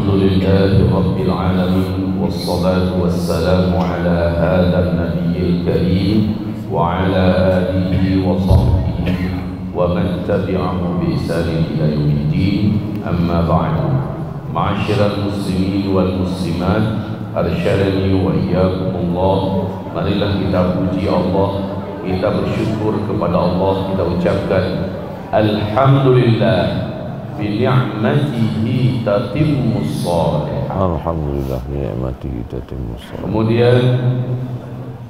الحمد لله رب العالمين والصلاة والسلام على هذا النبي الكريم وعلى آله وصحبه ومن تبعه بإحسان إلى يوم الدين. أما بعد، معاشر المسلمين والmuslimat, arsyadani wa iyyakumullah. Marilah kita puji Allah, kita bersyukur kepada Allah, kita ucapkan alhamdulillah bi ni'matihi tatimmus shalih. Alhamdulillah bi ni'matihi tatimmus shalih. Kemudian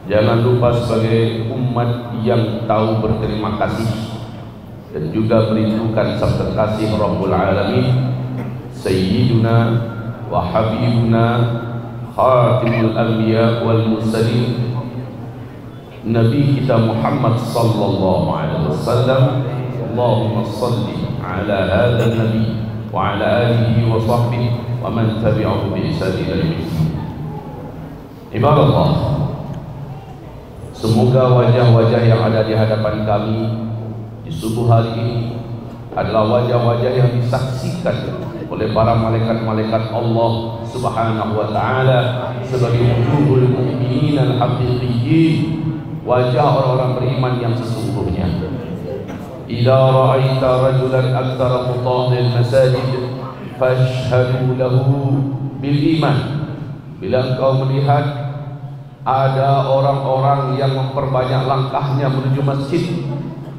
jangan lupa sebagai umat yang tahu berterima kasih dan juga merindukan sabda kasih Rabbul Alamin, Sayyiduna wa Habibuna Khatimul Anbiya wal Mursalin, Nabi kita Muhammad sallallahu alaihi wasallam. Allahumma salli ala hadha nabi wa ala alihi wa sahbihi wa man tabi'ahu bi ihsan ila yaumil din. Ibadallah, semoga wajah-wajah yang ada di hadapan kami di subuh hari ini adalah wajah-wajah yang disaksikan oleh para malaikat-malaikat Allah Subhanahu wa ta'ala sebagai wujuhul mu'minin al-haqiqiyyin, wajah orang-orang beriman yang sesungguhnya. Idza ra'aita rajulan aktsara mutahhil masajid fashhadu lahu bil iman. Bila engkau melihat ada orang-orang yang memperbanyak langkahnya menuju masjid,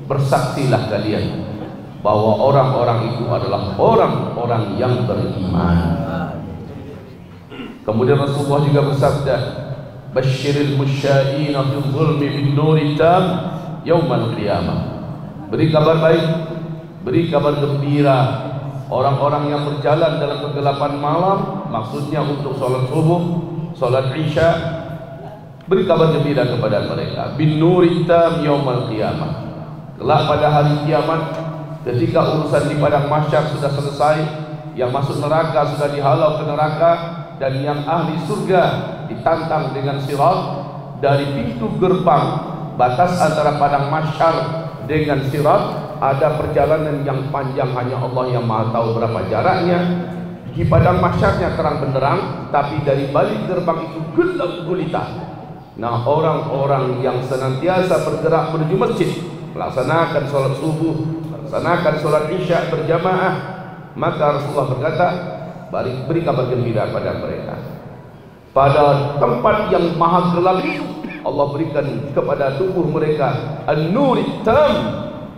bersaksilah kalian bahwa orang-orang itu adalah orang-orang yang beriman. Kemudian Rasulullah juga bersabda, basyiril musya'ina fi dhulmi bin nuri tam yaumal qiyamah. Beri kabar baik, beri kabar gembira orang-orang yang berjalan dalam kegelapan malam, maksudnya untuk sholat subuh, sholat isya. Beri kabar gembira kepada mereka bin nuri tam yaumal qiyamah. Kelak pada hari kiamat, ketika urusan di padang mahsyar sudah selesai, yang masuk neraka sudah dihalau ke neraka, dan yang ahli surga ditantang dengan sirat. Dari pintu gerbang batas antara padang mahsyar dengan sirat ada perjalanan yang panjang, hanya Allah yang maha tahu berapa jaraknya. Di padang mahsyarnya terang benderang, tapi dari balik gerbang itu gelap gulita. Nah, orang-orang yang senantiasa bergerak menuju masjid, melaksanakan sholat subuh, melaksanakan sholat isya berjamaah, maka Rasulullah berkata, beri kabar gembira pada mereka. Pada tempat yang maha gelap itu, Allah berikan kepada tubuh mereka an-nur tam,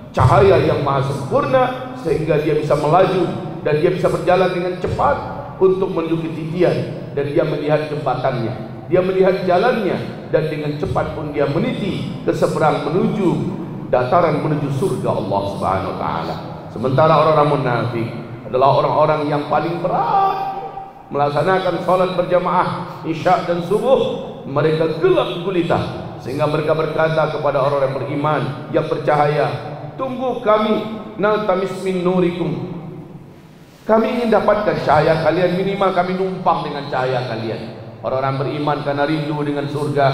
cahaya yang maha sempurna, sehingga dia bisa melaju dan dia bisa berjalan dengan cepat untuk menuju ketitian, dan dia melihat jembatannya, dia melihat jalannya, dan dengan cepat pun dia meniti ke seberang menuju dataran, menuju surga Allah Subhanahu wa taala. Sementara orang-orang munafik adalah orang-orang yang paling berat melaksanakan salat berjamaah isya dan subuh, mereka gelap gulita, sehingga mereka berkata kepada orang yang beriman yang bercahaya, tunggu kami, naltamis min nurikum, kami ingin dapatkan cahaya kalian, minimal kami numpang dengan cahaya kalian. Orang-orang beriman karena rindu dengan surga,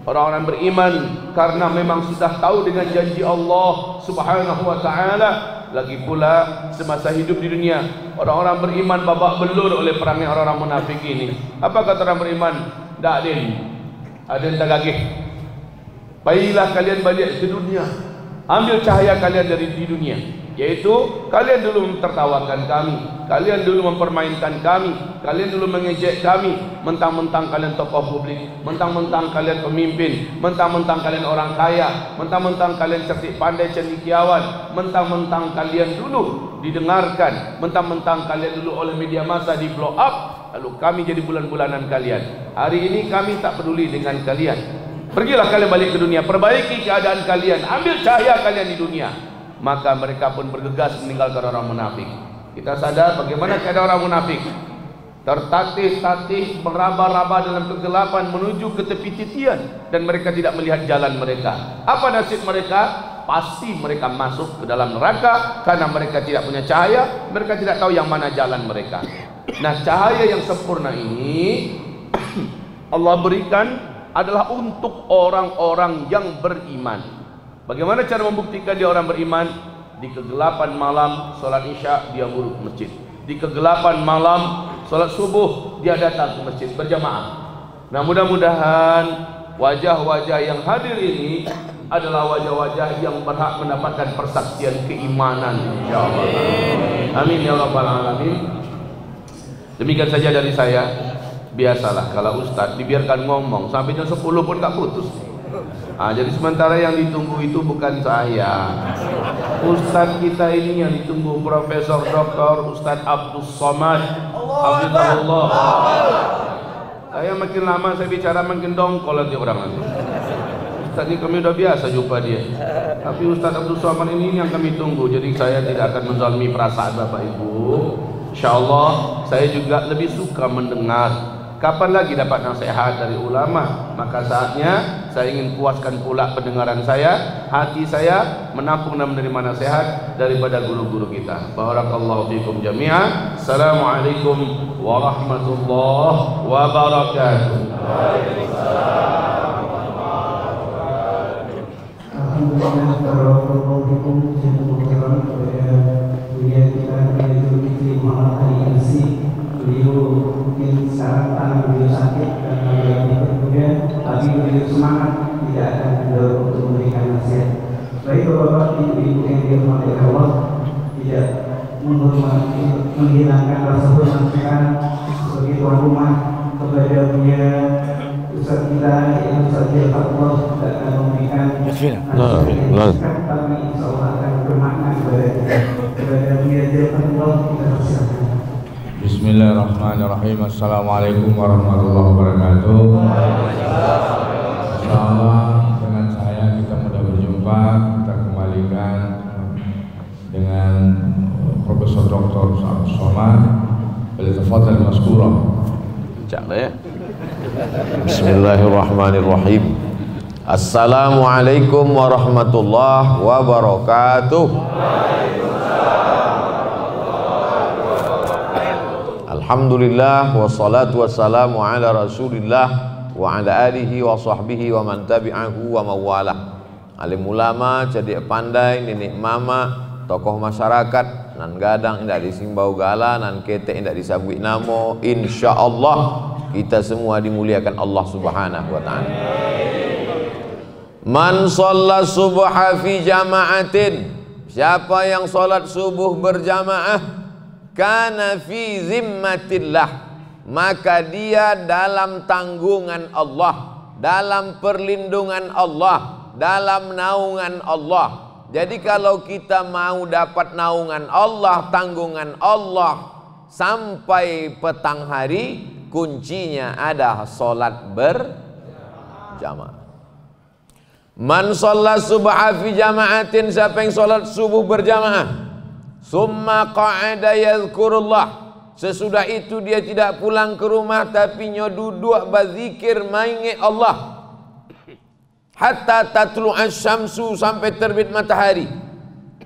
orang-orang beriman karena memang sudah tahu dengan janji Allah Subhanahu wa ta'ala. Lagi pula semasa hidup di dunia, orang-orang beriman babak belur oleh perangnya orang-orang munafik ini. Apa kata orang beriman? Tak ada yang tak gagih. Baiklah kalian balik ke dunia, ambil cahaya kalian dari di dunia, yaitu kalian dulu mentertawakan kami, kalian dulu mempermainkan kami, kalian dulu mengejek kami, mentang-mentang kalian tokoh publik, mentang-mentang kalian pemimpin, mentang-mentang kalian orang kaya, mentang-mentang kalian cerdik pandai cendekiawan, mentang-mentang kalian dulu didengarkan, mentang-mentang kalian dulu oleh media massa di blow up, lalu kami jadi bulan-bulanan kalian. Hari ini kami tak peduli dengan kalian. Pergilah kalian balik ke dunia, perbaiki keadaan kalian, ambil cahaya kalian di dunia. Maka mereka pun bergegas meninggalkan orang munafik. Kita sadar bagaimana keadaan orang munafik, tertatih-tatih, meraba-raba dalam kegelapan menuju ke tepi titian, dan mereka tidak melihat jalan mereka. Apa nasib mereka? Pasti mereka masuk ke dalam neraka karena mereka tidak punya cahaya, mereka tidak tahu yang mana jalan mereka. Nah, cahaya yang sempurna ini Allah berikan adalah untuk orang-orang yang beriman. Bagaimana cara membuktikan dia orang beriman? Di kegelapan malam sholat isya dia urut masjid, di kegelapan malam salat subuh dia datang ke masjid berjamaah. Nah, mudah-mudahan wajah-wajah yang hadir ini adalah wajah-wajah yang berhak mendapatkan persaksian keimanan, insyaallah. Amin ya rabbal alamin. Demikian saja dari saya. Biasalah kalau ustaz dibiarkan ngomong sampai jam 10 pun gak putus. Jadi sementara yang ditunggu itu bukan saya, ustaz kita ini yang ditunggu, Profesor Dr. Ustaz Abdul Somad Hafizahullah. Saya makin lama saya bicara makin dongkol nanti orang nanti. Ustaz ini kami udah biasa jumpa dia, tapi Ustaz Abdul Somad ini yang kami tunggu. Jadi saya tidak akan menzalimi perasaan Bapak Ibu. Insyaallah saya juga lebih suka mendengar. Kapan lagi dapat nasihat dari ulama? Maka saatnya saya ingin puaskan pula pendengaran saya, hati saya menampung dan menerima nasihat daripada guru-guru kita. Barakallahu fikum jami'an. Assalamualaikum warahmatullahi wabarakatuh. Beliau mungkin sekarang tangan beliau sakit dan kemudian tapi beliau semangat tidak akan kendor untuk memberikan nasihat. Baik bapak-bapak, ibu-ibu yang dirahmati Allah, tidak menghilangkan rasa hormat kita sebagai tuan rumah kepada beliau Ustaz kita yang Ustaz Allah tidak akan memberikan nasihat, tapi insya Allah akan bermakna kepada beliau Allah. Kita persilakan. Bismillahirrahmanirrahim. Assalamualaikum warahmatullahi wabarakatuh. Insyaallah dengan saya kita mudah berjumpa. Kita kembalikan dengan Profesor Dr. Abdul Somad. Tafadhal maskura. Ya. Bismillahirrahmanirrahim. Assalamualaikum warahmatullahi wabarakatuh. Alhamdulillah wassalatu wassalamu ala Rasulillah wa ala alihi wa sahbihi wa man tabi'ahu wa mawalah. Alim ulama, cerdik pandai, nenek mama, tokoh masyarakat, nan gadang indak disimbau gala, nan ketek indak disambut namo. Insyaallah kita semua dimuliakan Allah Subhanahu wa taala. Man shalla subha fi jama'atin, siapa yang salat subuh berjamaah, kana fi zimmatillah, maka dia dalam tanggungan Allah, dalam perlindungan Allah, dalam naungan Allah. Jadi kalau kita mau dapat naungan Allah, tanggungan Allah sampai petang hari, kuncinya ada salat berjamaah. Man shalla subha fi jama'atin, siapa yang salat subuh berjamaah, summa qa'ada yadhkurullah, sesudah itu dia tidak pulang ke rumah tapi duduk berzikir maingi Allah hatta tatlu'asy syamsu, sampai terbit matahari.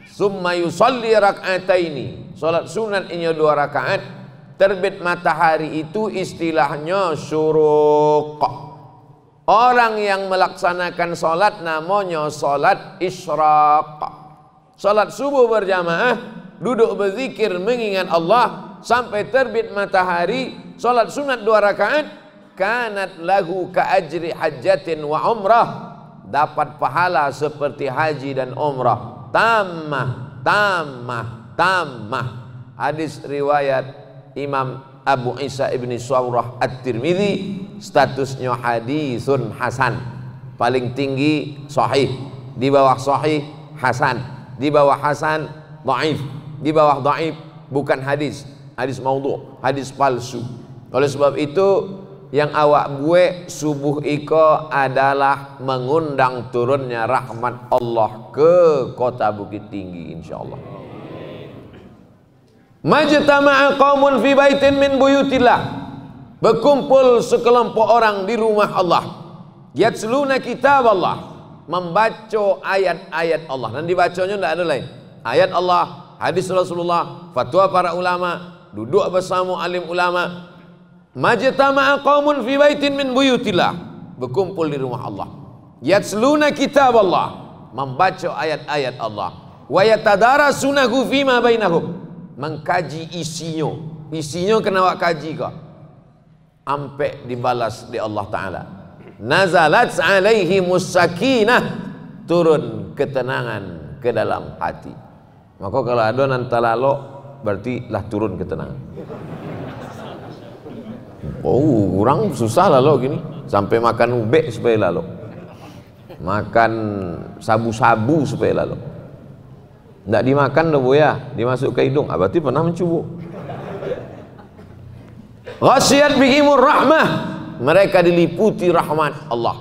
Summa yusalli rak'ataini, salat sunat ini 2 rakaat. Terbit matahari itu istilahnya syuruq. Orang yang melaksanakan salat namanya salat isyraq. Salat subuh berjamaah, duduk berzikir mengingat Allah sampai terbit matahari, salat sunat 2 rakaat, kanat lahu ka ajri hajjatin wa umrah, dapat pahala seperti haji dan umrah. Tammah, tammah, tammah. Hadis riwayat Imam Abu Isa ibni Sawrah At-Tirmidzi, statusnya hadisun hasan, paling tinggi sahih, di bawah sahih hasan, di bawah hasan dhaif, di bawah dhaif bukan hadis, hadis maudhu', hadis palsu. Oleh sebab itu yang awak buat subuh iko adalah mengundang turunnya rahmat Allah ke kota Bukit Tinggi, insyaallah. Majtama'a qaumun fi baitin min buyutillah, berkumpul sekelompok orang di rumah Allah, yatsluna kitab Allah, membaca ayat-ayat Allah, dan dibacanya tidak ada lain, ayat Allah, hadis Rasulullah, fatwa para ulama, duduk bersama alim ulama. Majtama'a qaumun fi baitin min buyutillah, berkumpul di rumah Allah, yatsluna kitab Allah, membaca ayat-ayat Allah, wa yatadarasunahu fima bainahum, mengkaji isinya kena wak kaji kok ampe dibalas di Allah Ta'ala. Nazalat alaihimus sakinah, turun ketenangan ke dalam hati. Maka kalau ada nanti lalu berarti lah turun ketenangan. Oh, orang susah lalu gini, sampai makan ubek supaya lalu, makan sabu-sabu supaya lalu. Nggak dimakan dah boya, dimasuk ke hidung. Berarti pernah mencubu. Ghasyiyat bihimur rahmah, mereka diliputi rahmat Allah.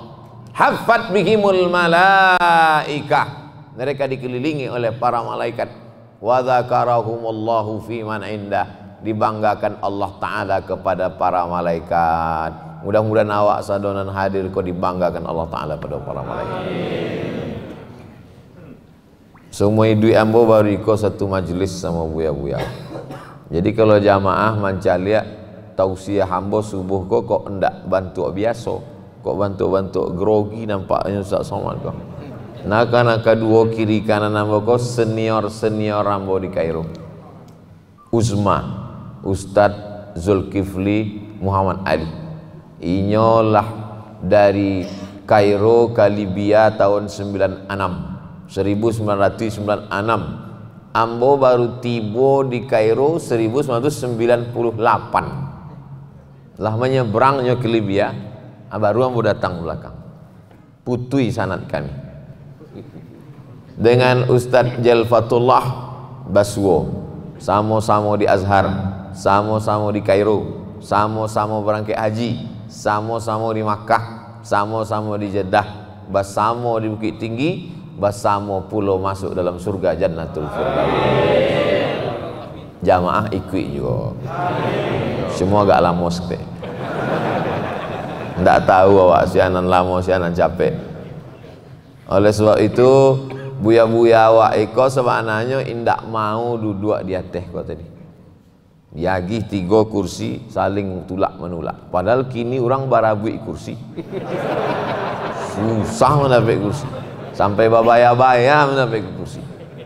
Haffat bihimul malaikah, mereka dikelilingi oleh para malaikat. Wa dzakarahumullahu fi man indah, dibanggakan Allah Ta'ala kepada para malaikat. Mudah-mudahan awak sadonan hadir kau dibanggakan Allah Ta'ala pada para malaikat. Semua duit ambo baru ikut satu majlis sama buya-buya. Jadi kalau jamaah mancalia tausiah ambo subuh kok ndak bantu biasa, kok bantu grogi nampaknya Ustaz Somad kok. Naka dua kiri kanan ambo kok senior ambo di Kairo. Uzma, Ustadz Zulkifli Muhammad Ali. Inyolah dari Kairo ke Libya tahun 1996. Ambo baru tiba di Kairo 1998. Lah menyeberangnya ke Libya, baru ambo datang belakang. Putui sanad kami dengan Ustadz Jalfatullah Baswo, sama-sama di Azhar, sama-sama di Kairo, sama-sama berangkat haji, sama-sama di Makkah, sama-sama di Jeddah, bersama di Bukit Tinggi, bersama pulau masuk dalam surga Jannatul Firdaus. Jamaah ikut juga. Semua agak lama sekali. Nggak tahu awak sianan lama, sianan capek. Oleh sebab itu buya-buya awak iko sebenarnya indak mau duduk di atas kau tadi. Yagi 3 kursi saling tulak menulak. Padahal kini orang barabui kursi. Susah mendapat kursi. Sampai babaya-baya mendapat kursi.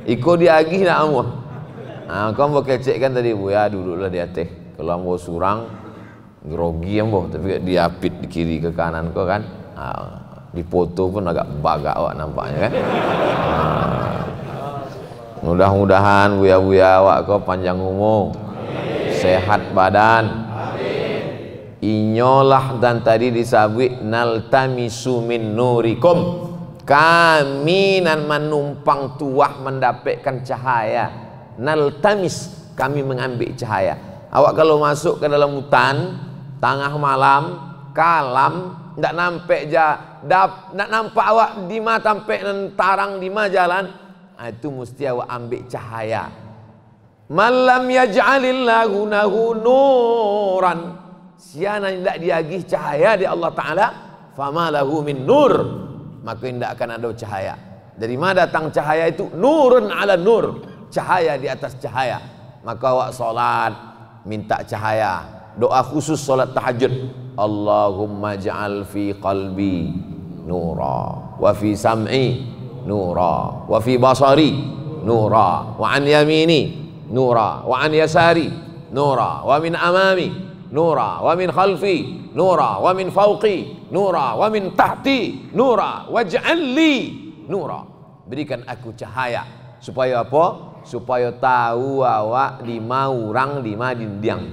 Iko diagih nak amu. Kau mau kecekkan tadi buya duduklah di atas. Kalau ambo surang grogi ambo, tapi diapit di kiri ke kanan kau kan. Di foto pun agak bagak awak nampaknya kan. Mudah-mudahan buya-buya awak kau panjang umur, sehat badan. Inyolah dan tadi disabui naltamisu min nurikum, kami nan menumpang tuah mendapatkan cahaya. Naltamis, kami mengambil cahaya. Awak kalau masuk ke dalam hutan tengah malam kalam, ndak nampak ndak nampak awak di ma tampak tarang di ma jalan, itu mesti awak ambil cahaya. Malam yaj'alillahu lahu nuran, siana ndak diagih cahaya di Allah Ta'ala, fama lahu min nur, maka ndak akan ada cahaya. Dari mana datang cahaya itu? Nurun ala nur, cahaya di atas cahaya. Maka awak salat minta cahaya, doa khusus salat tahajud, Allahumma ja'al fi qalbi nura, wa fi sam'i nura, wa fi basari nura, wa an yamini nura, wa an yasari nura, wa min amami nura, wa min khalfi nura, wa min fawqi nura, wa min tahti nura, waj'al li nura, berikan aku cahaya. Supaya apa? Supaya tahu awak lima orang lima dindiang.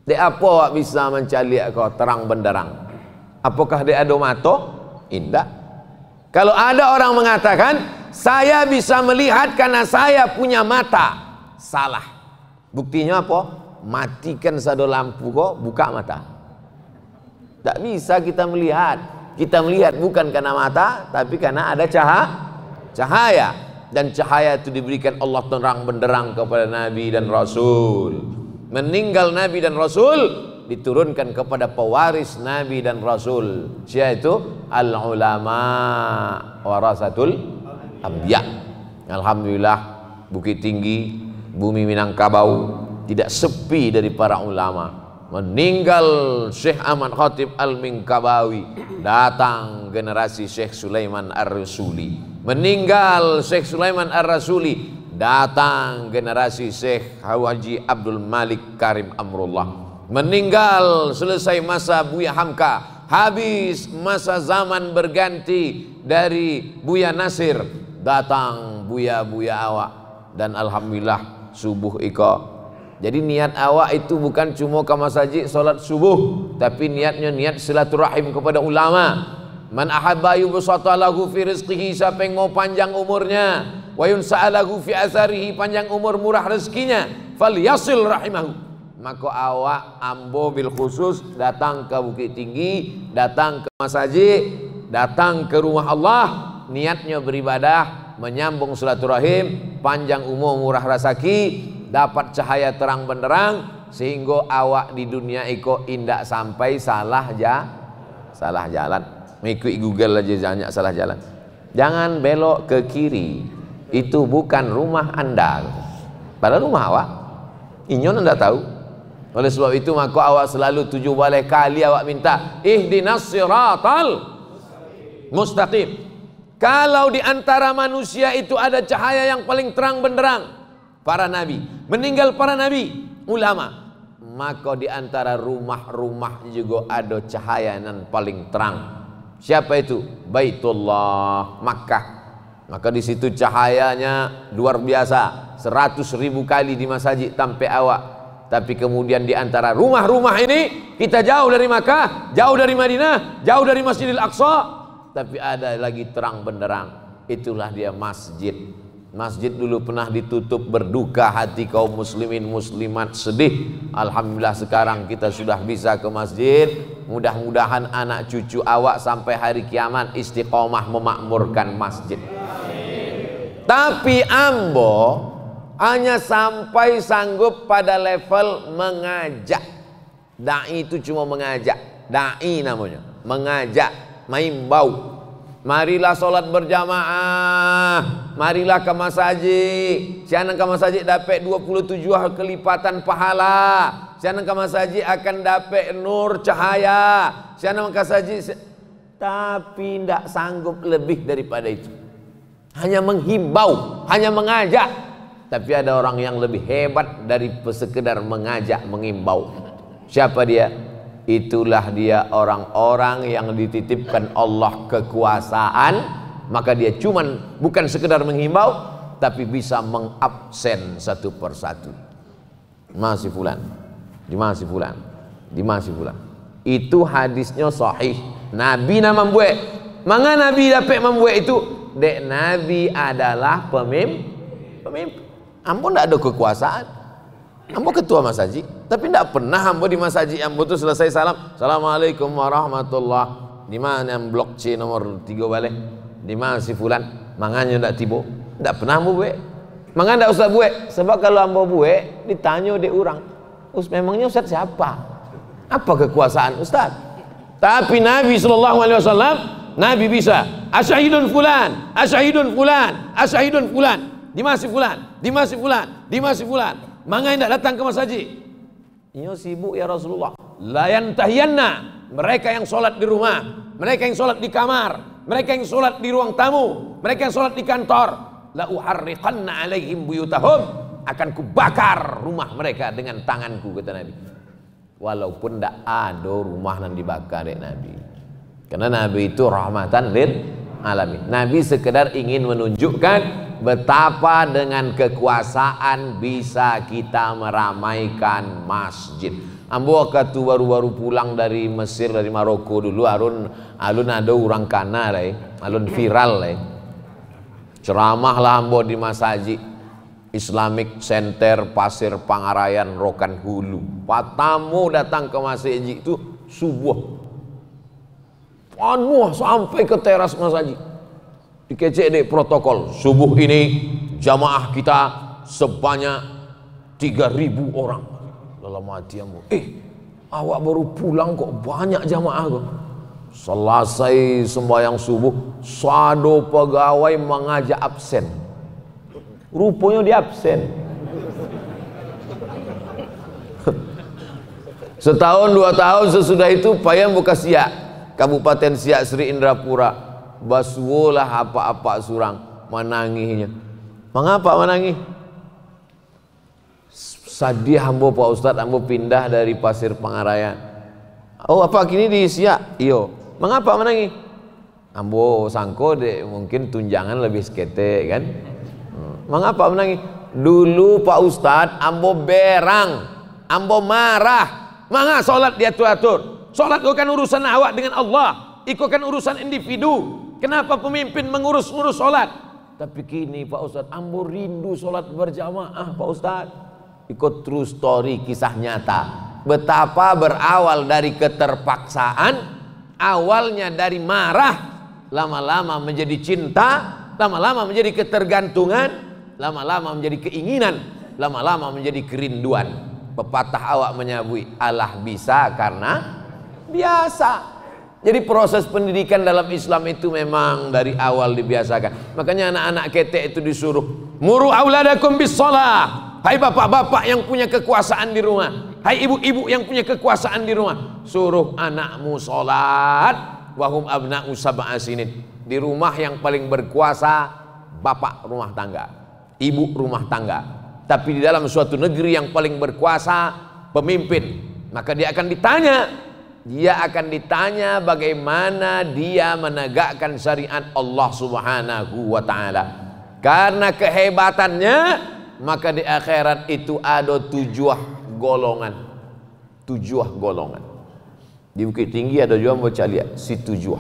Dek apa awak bisa mencari kau terang benderang? Apakah dia ada mata? Indah. Kalau ada orang mengatakan saya bisa melihat karena saya punya mata, salah. Buktinya apa? Matikan satu lampu kau, buka mata. Tak bisa kita melihat. Kita melihat bukan karena mata, tapi karena ada cahaya. Dan cahaya itu diberikan Allah terang benderang kepada Nabi dan Rasul. Meninggal Nabi dan Rasul diturunkan kepada pewaris Nabi dan Rasul, yaitu al-ulama warasatul anbiya. Alhamdulillah Bukit Tinggi, bumi Minangkabau tidak sepi dari para ulama. Meninggal Syekh Ahmad Khatib Al-Minkabawi, datang generasi Syekh Sulaiman Ar-Rasuli. Meninggal Syekh Sulaiman Ar-Rasuli, datang generasi Syekh Haji Abdul Malik Karim Amrullah. Meninggal selesai masa Buya Hamka, habis masa zaman berganti dari Buya Nasir, datang Buya awak, dan alhamdulillah subuh iko. Jadi niat awak itu bukan cuma ke masjid solat subuh, tapi niatnya niat silaturahim kepada ulama. Man ahabba yubsata lahu fi rizqihi, siapa yang mau panjang umurnya, wa yunsa'alahu fi atharihi, panjang umur murah rezekinya, falyasil rahimahu. Maka awak ambo bil khusus datang ke Bukit Tinggi, datang ke masjid, datang ke rumah Allah, niatnya beribadah, menyambung silaturahim, panjang umur murah rezeki, dapat cahaya terang benderang, sehingga awak di dunia iko indak sampai salah jalan. Mengikuti Google aja banyak salah jalan. Jangan belok ke kiri, itu bukan rumah anda, padahal rumah awak. Inyon anda tahu. Oleh sebab itu maka awak selalu 7 kali awak minta ihdinas siratal mustaqim. Kalau di antara manusia itu ada cahaya yang paling terang benderang, para nabi, meninggal para nabi, ulama, maka di antara rumah-rumah juga ada cahaya yang paling terang. Siapa itu? Baitullah, Makkah. Maka di situ cahayanya luar biasa, 100.000 kali di masjid sampai awak. Tapi kemudian di antara rumah-rumah ini, kita jauh dari Makkah, jauh dari Madinah, jauh dari Masjidil Aqsa, tapi ada lagi terang benderang. Itulah dia masjid. Masjid dulu pernah ditutup, berduka hati kaum muslimin muslimat, sedih. Alhamdulillah sekarang kita sudah bisa ke masjid. Mudah-mudahan anak cucu awak sampai hari kiamat istiqomah memakmurkan masjid. Tapi ambo hanya sampai sanggup pada level mengajak. Dai itu cuma mengajak, dai namanya, mengajak, maimbau. Marilah solat berjamaah, marilah ke masjid. Siapa ke masjid dapat 27 kelipatan pahala. Siapa ke masjid akan dapat nur cahaya. Siapa ke masjid, tapi tidak sanggup lebih daripada itu. Hanya menghimbau, hanya mengajak. Tapi ada orang yang lebih hebat dari sekedar mengajak, mengimbau. Siapa dia? Itulah dia orang-orang yang dititipkan Allah kekuasaan, maka dia cuman bukan sekedar menghimbau, tapi bisa mengabsen satu persatu. Masih fulan, dimasi fulan, dimasi fulan. Itu hadisnya sahih. Nabi nama membuat. Manga Nabi dapat membuat itu? Dek Nabi adalah pemimpin. Ampun tidak ada kekuasaan. Ambo ketua masjid, tapi tidak pernah ambo di masjid ambo tu selesai salam, assalamualaikum warahmatullah. Di mana yang blok C nomor 3 balik? Di mana si fulan? Mangannya tidak tiba. Tidak pernah ambo buat. Mangan tidak usah buat. Sebab kalau ambo buat, ditanya de orang. Memangnya Ustaz siapa? Apa kekuasaan Ustaz? Tapi Nabi SAW, Nabi bisa. Asyahidun fulan, asyahidun fulan, asyahidun fulan. Di mana si fulan? Di mana si fulan? Di mana si fulan? Mangga tidak datang ke masjid. Ia sibuk ya Rasulullah. La yantahiyanna, mereka yang sholat di rumah, mereka yang sholat di kamar, mereka yang sholat di ruang tamu, mereka yang sholat di kantor. La uharriqanna alaihim buyutahum, akan kubakar rumah mereka dengan tanganku, kata Nabi. Walaupun tidak ada rumah yang dibakar dek Nabi. Karena Nabi itu rahmatan lil alamin. Nabi sekedar ingin menunjukkan betapa dengan kekuasaan bisa kita meramaikan masjid. Ambo waktu baru-baru pulang dari Mesir, dari Maroko dulu, alun ada orang kana alun viral ceramah lah ambo di masjid Islamic Center Pasir Pangarayan Rokan Hulu. Patamu datang ke masjid itu subuh penuh sampai ke teras masjid. Dikecek dek protokol, subuh ini jamaah kita sebanyak 3.000 orang. Dalam hati ambo, awak baru pulang kok banyak jamaah kok. Selesai sembahyang subuh, sado pegawai mengajak absen. Rupanya dia absen. Setahun 2 tahun sesudah itu payah buka Siak, Kabupaten Siak Sri Indrapura. Basulah apa-apa surang menanginya. Mengapa menangis? Sadih ambo Pak Ustadz, ambo pindah dari Pasir Pangarayan. Oh apa kini di Siak? Iyo. Mengapa menangis? Ambo sangko dek mungkin tunjangan lebih sekete kan. Mengapa menangis? Dulu Pak Ustadz ambo berang, ambo marah. Mangga sholat diatur-atur. Sholat itu kan urusan awak dengan Allah, itu kan urusan individu. Kenapa pemimpin mengurus-ngurus sholat? Tapi kini Pak Ustadz ambo rindu sholat berjamaah Pak Ustadz. Ikut true story, kisah nyata. Betapa berawal dari keterpaksaan, awalnya dari marah, lama-lama menjadi cinta, lama-lama menjadi ketergantungan, lama-lama menjadi keinginan, lama-lama menjadi kerinduan. Pepatah awak menyabui, Allah bisa karena biasa. Jadi proses pendidikan dalam Islam itu memang dari awal dibiasakan. Makanya anak-anak ketek itu disuruh muru auladakum bis shalah. Hai bapak-bapak yang punya kekuasaan di rumah, hai ibu-ibu yang punya kekuasaan di rumah, suruh anakmu sholat. Wahum abna'u sab'a sinin. Di rumah yang paling berkuasa bapak rumah tangga, ibu rumah tangga. Tapi di dalam suatu negeri yang paling berkuasa pemimpin, maka dia akan ditanya bagaimana dia menegakkan syariat Allah Subhanahu wa taala. Karena kehebatannya, maka di akhirat itu ada 7 golongan. 7 golongan. Di Bukit Tinggi ada juga baca lihat si 7.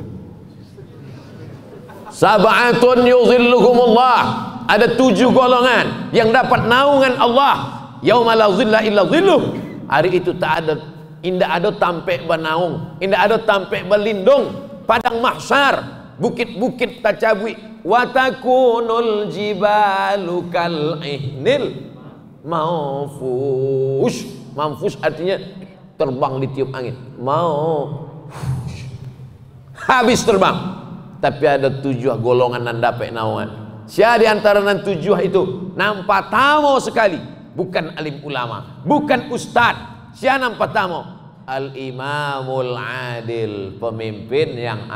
Sab'atun yuzilluhumullah. Ada 7 golongan yang dapat naungan Allah. Yauma la zilla illa zilluh. Hari itu tak ada, indah ada tampe bernaung, indah ada tampe berlindung. Padang mahsyar, bukit-bukit tacabui. Watakunul jibalu kal ihnil manfush. Manfush artinya terbang ditiup angin. Habis terbang. Tapi ada 7 golongan nan dapat naungan. Siapa di antara nan 7 itu nampak tamu sekali, bukan alim ulama, bukan ustad. Siapa nampak tamu? Al imamul adil, pemimpin yang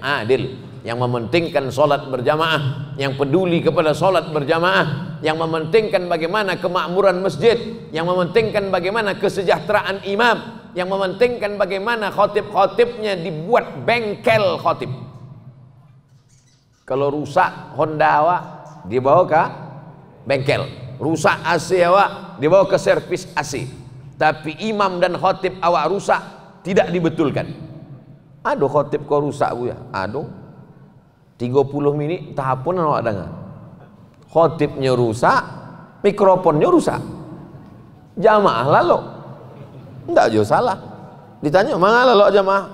adil, yang mementingkan sholat berjamaah, yang peduli kepada sholat berjamaah, yang mementingkan bagaimana kemakmuran masjid, yang mementingkan bagaimana kesejahteraan imam, yang mementingkan bagaimana khotib-khotibnya dibuat bengkel khotib. Kalau rusak Honda awak dibawa ke bengkel, rusak AC awak dibawa ke servis AC. Tapi imam dan khotib awak rusak tidak dibetulkan. Aduh khotib kau rusak bu ya, aduh 30 menit tahapun awak dengar. Khotibnya rusak, mikrofonnya rusak. Jamaah lalu ndak jo salah. Ditanya mana lalu jamaah?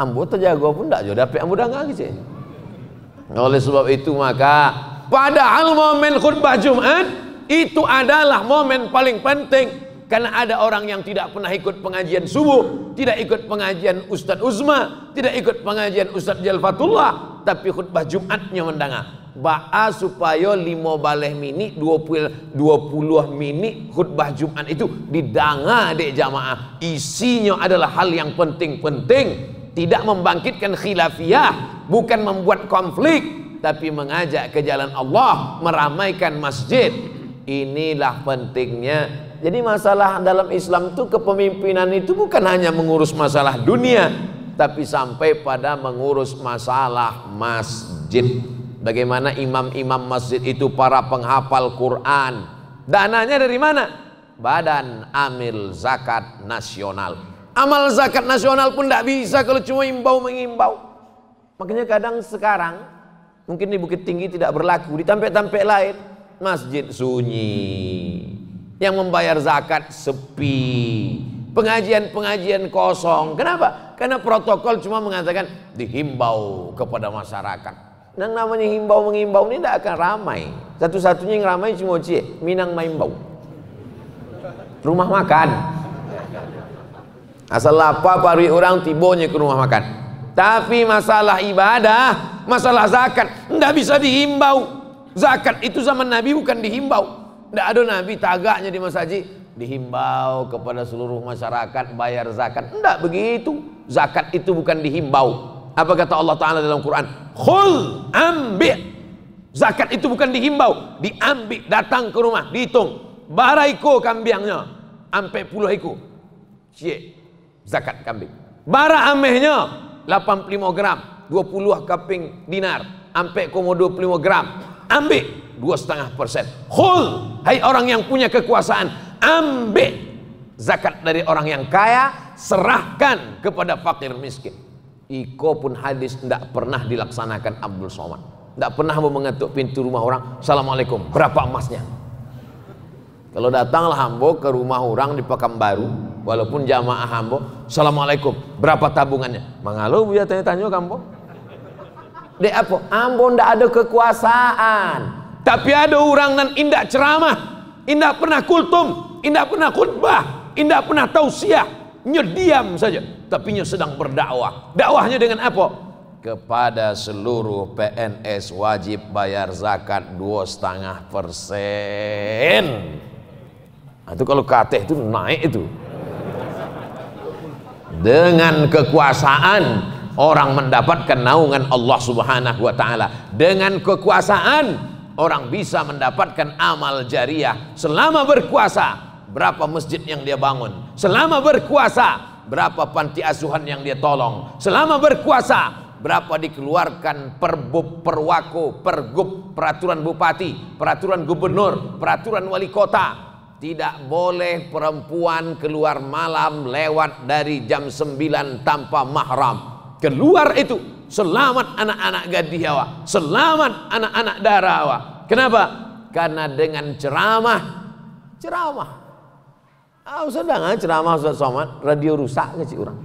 Ambo terjaga pun ndak jo dapat ambo dengar gitu. Oleh sebab itu maka padahal momen khutbah Jumat itu adalah momen paling penting. Karena ada orang yang tidak pernah ikut pengajian subuh, tidak ikut pengajian Ustadz Uzma, tidak ikut pengajian Ustadz Jalfatullah, tapi khutbah Jumatnya mendengar. Ba'a supaya 5 baleh minit, 20 minit khutbah Jumat itu didengar dek jamaah. Isinya adalah hal yang penting-penting, tidak membangkitkan khilafiyah, bukan membuat konflik, tapi mengajak ke jalan Allah, meramaikan masjid. Inilah pentingnya. Jadi masalah dalam Islam itu kepemimpinan itu bukan hanya mengurus masalah dunia, tapi sampai pada mengurus masalah masjid. Bagaimana imam-imam masjid itu para penghafal Quran. Dananya dari mana? Badan Amil Zakat Nasional. Amal zakat nasional pun tidak bisa kalau cuma imbau-mengimbau. Makanya kadang sekarang mungkin di Bukit Tinggi tidak berlaku, di tempat-tempat lain masjid sunyi, yang membayar zakat sepi, pengajian-pengajian kosong. Kenapa? Karena protokol cuma mengatakan dihimbau kepada masyarakat. Yang namanya himbau-mengimbau ini tidak akan ramai. Satu-satunya yang ramai cuma Minang Maimbau, rumah makan. Asal apa pari orang tibonya ke rumah makan. Tapi masalah ibadah, masalah zakat tidak bisa dihimbau. Zakat itu zaman Nabi bukan dihimbau. Tidak ada Nabi tagaknya di masjid dihimbau kepada seluruh masyarakat bayar zakat. Tidak begitu. Zakat itu bukan dihimbau. Apa kata Allah Ta'ala dalam Quran? Khul ambil. Zakat itu bukan dihimbau, diambil, datang ke rumah, dihitung. Baraiko kambingnya, ampe puluh ekor. Cik, zakat kambing. Bara amehnya 85 gram, 20 keping dinar, ampe komo 25 gram. Ambil 2,5%. Khul, hai orang yang punya kekuasaan, ambil zakat dari orang yang kaya, serahkan kepada fakir miskin. Iko pun hadis tidak pernah dilaksanakan Abdul Somad. Tidak pernah mau mengetuk pintu rumah orang, assalamualaikum, berapa emasnya? Kalau datanglah hambo ke rumah orang di Pekanbaru, walaupun jamaah hambo, assalamualaikum, berapa tabungannya? Mangalo buya tanya-tanya kambo. Dek apa? Hambo ndak ada kekuasaan, tapi ada orang nan indah ceramah, indah pernah kultum, indah pernah khutbah, indah pernah tausiah, nyediam saja, tapi nya sedang berdakwah. Dakwahnya dengan apa? Kepada seluruh PNS wajib bayar zakat 2,5%. Nah, itu kalau KT itu naik itu. Dengan kekuasaan orang mendapatkan naungan Allah Subhanahu wa taala. Dengan kekuasaan orang bisa mendapatkan amal jariah. Selama berkuasa, berapa masjid yang dia bangun? Selama berkuasa, berapa panti asuhan yang dia tolong? Selama berkuasa, berapa dikeluarkan perbub, perwako, pergub, peraturan bupati, peraturan gubernur, peraturan wali kota. Tidak boleh perempuan keluar malam lewat dari jam 9 tanpa mahram. Keluar itu selamat anak-anak gadis awak, selamat anak-anak darah awak. Kenapa? Karena dengan ceramah. Sedang ceramah Ustaz Somad, radio rusak ke orang.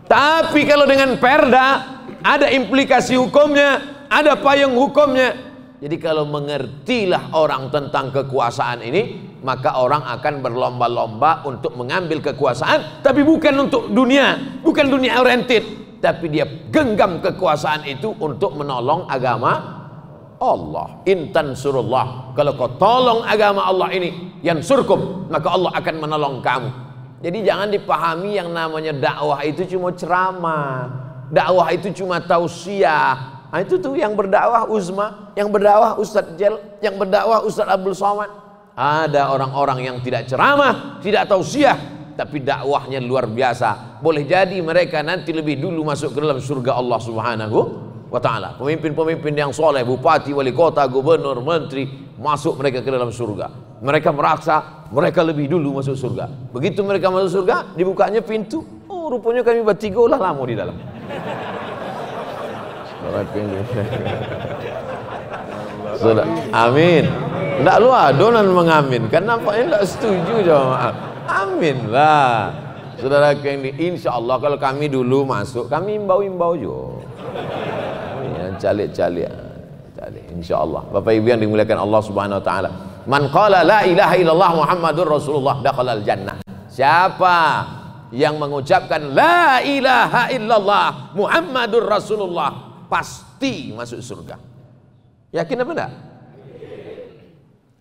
Tapi kalau dengan perda, ada implikasi hukumnya, ada payung hukumnya. Jadi kalau mengertilah orang tentang kekuasaan ini, maka orang akan berlomba-lomba untuk mengambil kekuasaan, tapi bukan untuk dunia, bukan dunia oriented, tapi dia genggam kekuasaan itu untuk menolong agama Allah. Intan surullah, kalau kau tolong agama Allah ini, yansurkum, maka Allah akan menolong kamu. Jadi jangan dipahami yang namanya dakwah itu cuma ceramah, dakwah itu cuma tausiah. Nah, itu tuh yang berdakwah Uzma, yang berdakwah Ustadz Jel, yang berdakwah Ustadz Abdul Somad. Ada orang-orang yang tidak ceramah, tidak tausiah, tapi dakwahnya luar biasa. Boleh jadi mereka nanti lebih dulu masuk ke dalam surga Allah Subhanahu wa ta'ala. Pemimpin-pemimpin yang soleh, bupati, wali kota, gubernur, menteri, masuk mereka ke dalam surga. Mereka merasa mereka lebih dulu masuk surga. Begitu mereka masuk surga, dibukanya pintu, oh rupanya kami bertiga ulah lama di dalam. Sudah, amin. Tidak lu adonan mengaminkan, nampaknya tidak setuju jamaah. Amin lah. Saudara ini, insya Allah kalau kami dulu masuk, kami imbau-imbau juga. Calik-calik, insya Allah. Bapak Ibu yang dimuliakan Allah Subhanahu Wa Taala. Man qala la ilaha illallah Muhammadur Rasulullah dakhalal jannah. Siapa yang mengucapkan la ilaha illallah Muhammadur Rasulullah, pasti masuk surga. Yakin apa enggak?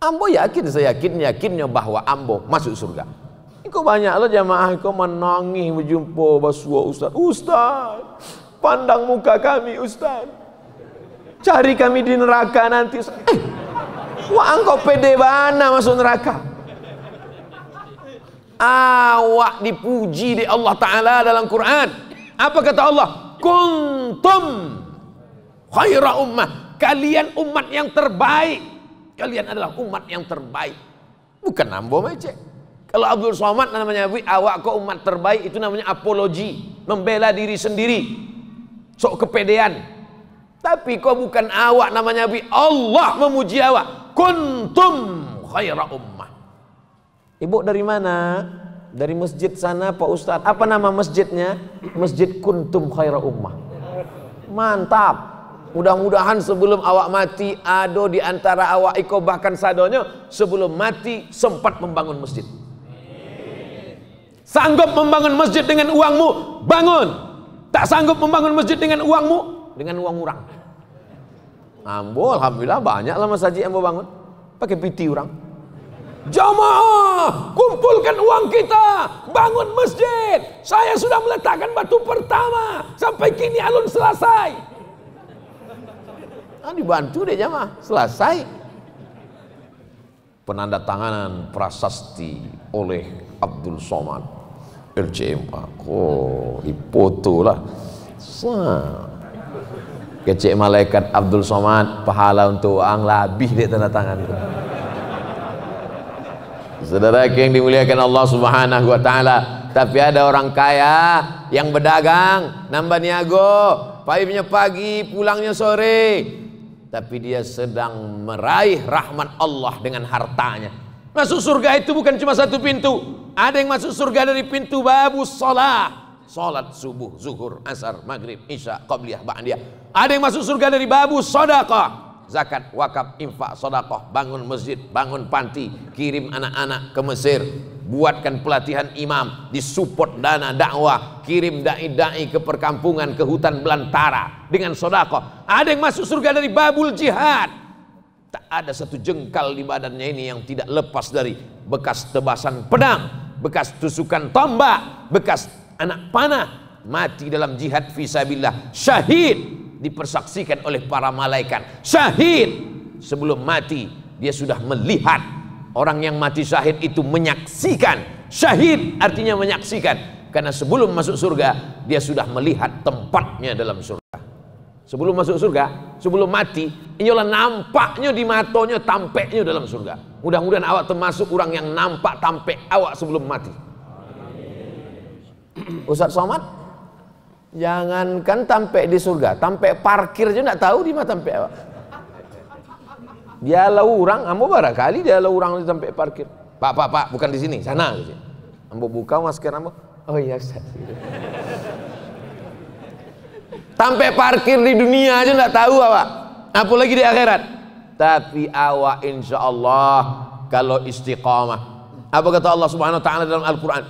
Ambo yakin, saya yakinnya bahwa Ambo masuk surga. Iko banyak lo jamaah iko menangis berjumpa basua Ustaz, pandang muka kami Ustaz, cari kami di neraka nanti. Wah engkau pede bana masuk neraka. Awak dipuji di Allah Ta'ala dalam Quran. Apa kata Allah? Kuntum khaira ummah, kalian umat yang terbaik. Kalian adalah umat yang terbaik. Bukan nambo mecek. Kalau Abdul Somad namanya awak kok umat terbaik, itu namanya apologi, membela diri sendiri, sok kepedean. Tapi kok bukan awak namanya Allah memuji awak. Kuntum khaira ummah. Ibu dari mana? Dari masjid sana Pak Ustadz. Apa nama masjidnya? Masjid Kuntum khaira ummah. Mantap. Mudah-mudahan sebelum awak mati, ado di antara awak iko bahkan sadonya sebelum mati sempat membangun masjid. Sanggup membangun masjid dengan uangmu, bangun. Tak sanggup membangun masjid dengan uangmu, dengan uang orang. Ambo alhamdulillah banyak lah masjid yang mau bangun. Pakai piti orang. Jamaah, kumpulkan uang kita, bangun masjid. Saya sudah meletakkan batu pertama, sampai kini alun selesai. dibantu deh jamaah, selesai. Penandatanganan prasasti oleh Abdul Somad LCMA. Oh, dipoto lah. Kecik malaikat Abdul Somad, pahala untuk ang labih dia tanda tangan itu. Saudara yang dimuliakan Allah Subhanahu wa taala, tapi ada orang kaya yang berdagang, nambah niago, payungnya pagi, pulangnya sore, tapi dia sedang meraih rahmat Allah dengan hartanya. Masuk surga itu bukan cuma satu pintu. Ada yang masuk surga dari pintu babus shalah. Salat subuh, zuhur, asar, maghrib, isya, qabliyah, ba'diyah. Ada yang masuk surga dari babus sedekah, zakat, wakaf, infak, sedekah, bangun masjid, bangun panti, kirim anak-anak ke Mesir, buatkan pelatihan imam, disupport dana dakwah, kirim dai-dai ke perkampungan, ke hutan belantara dengan sedekah. Ada yang masuk surga dari babul jihad. Tak ada satu jengkal di badannya ini yang tidak lepas dari bekas tebasan pedang, bekas tusukan tombak, bekas anak panah, mati dalam jihad fisabilillah, syahid, dipersaksikan oleh para malaikat. Syahid, sebelum mati dia sudah melihat. Orang yang mati syahid itu menyaksikan. Syahid artinya menyaksikan, karena sebelum masuk surga dia sudah melihat tempatnya dalam surga. Sebelum masuk surga, sebelum mati, ialah nampaknya di matonya, tampeknya dalam surga. Mudah-mudahan awak termasuk orang yang nampak tampek awak sebelum mati. Ustaz Somad, jangankan tampek di surga, tampek parkir aja nggak tahu di mana tampek awak. Dia lah orang, ambo barangkali dia lah orang di tampek parkir. Pak, bukan di sini, sana. Ambo buka masker ambo. Oh iya Ustaz. Tampek parkir di dunia aja nggak tahu awak, apalagi di akhirat. Tapi awak insya Allah kalau istiqamah. Apa kata Allah Subhanahu Wa Taala dalam Al-Quran?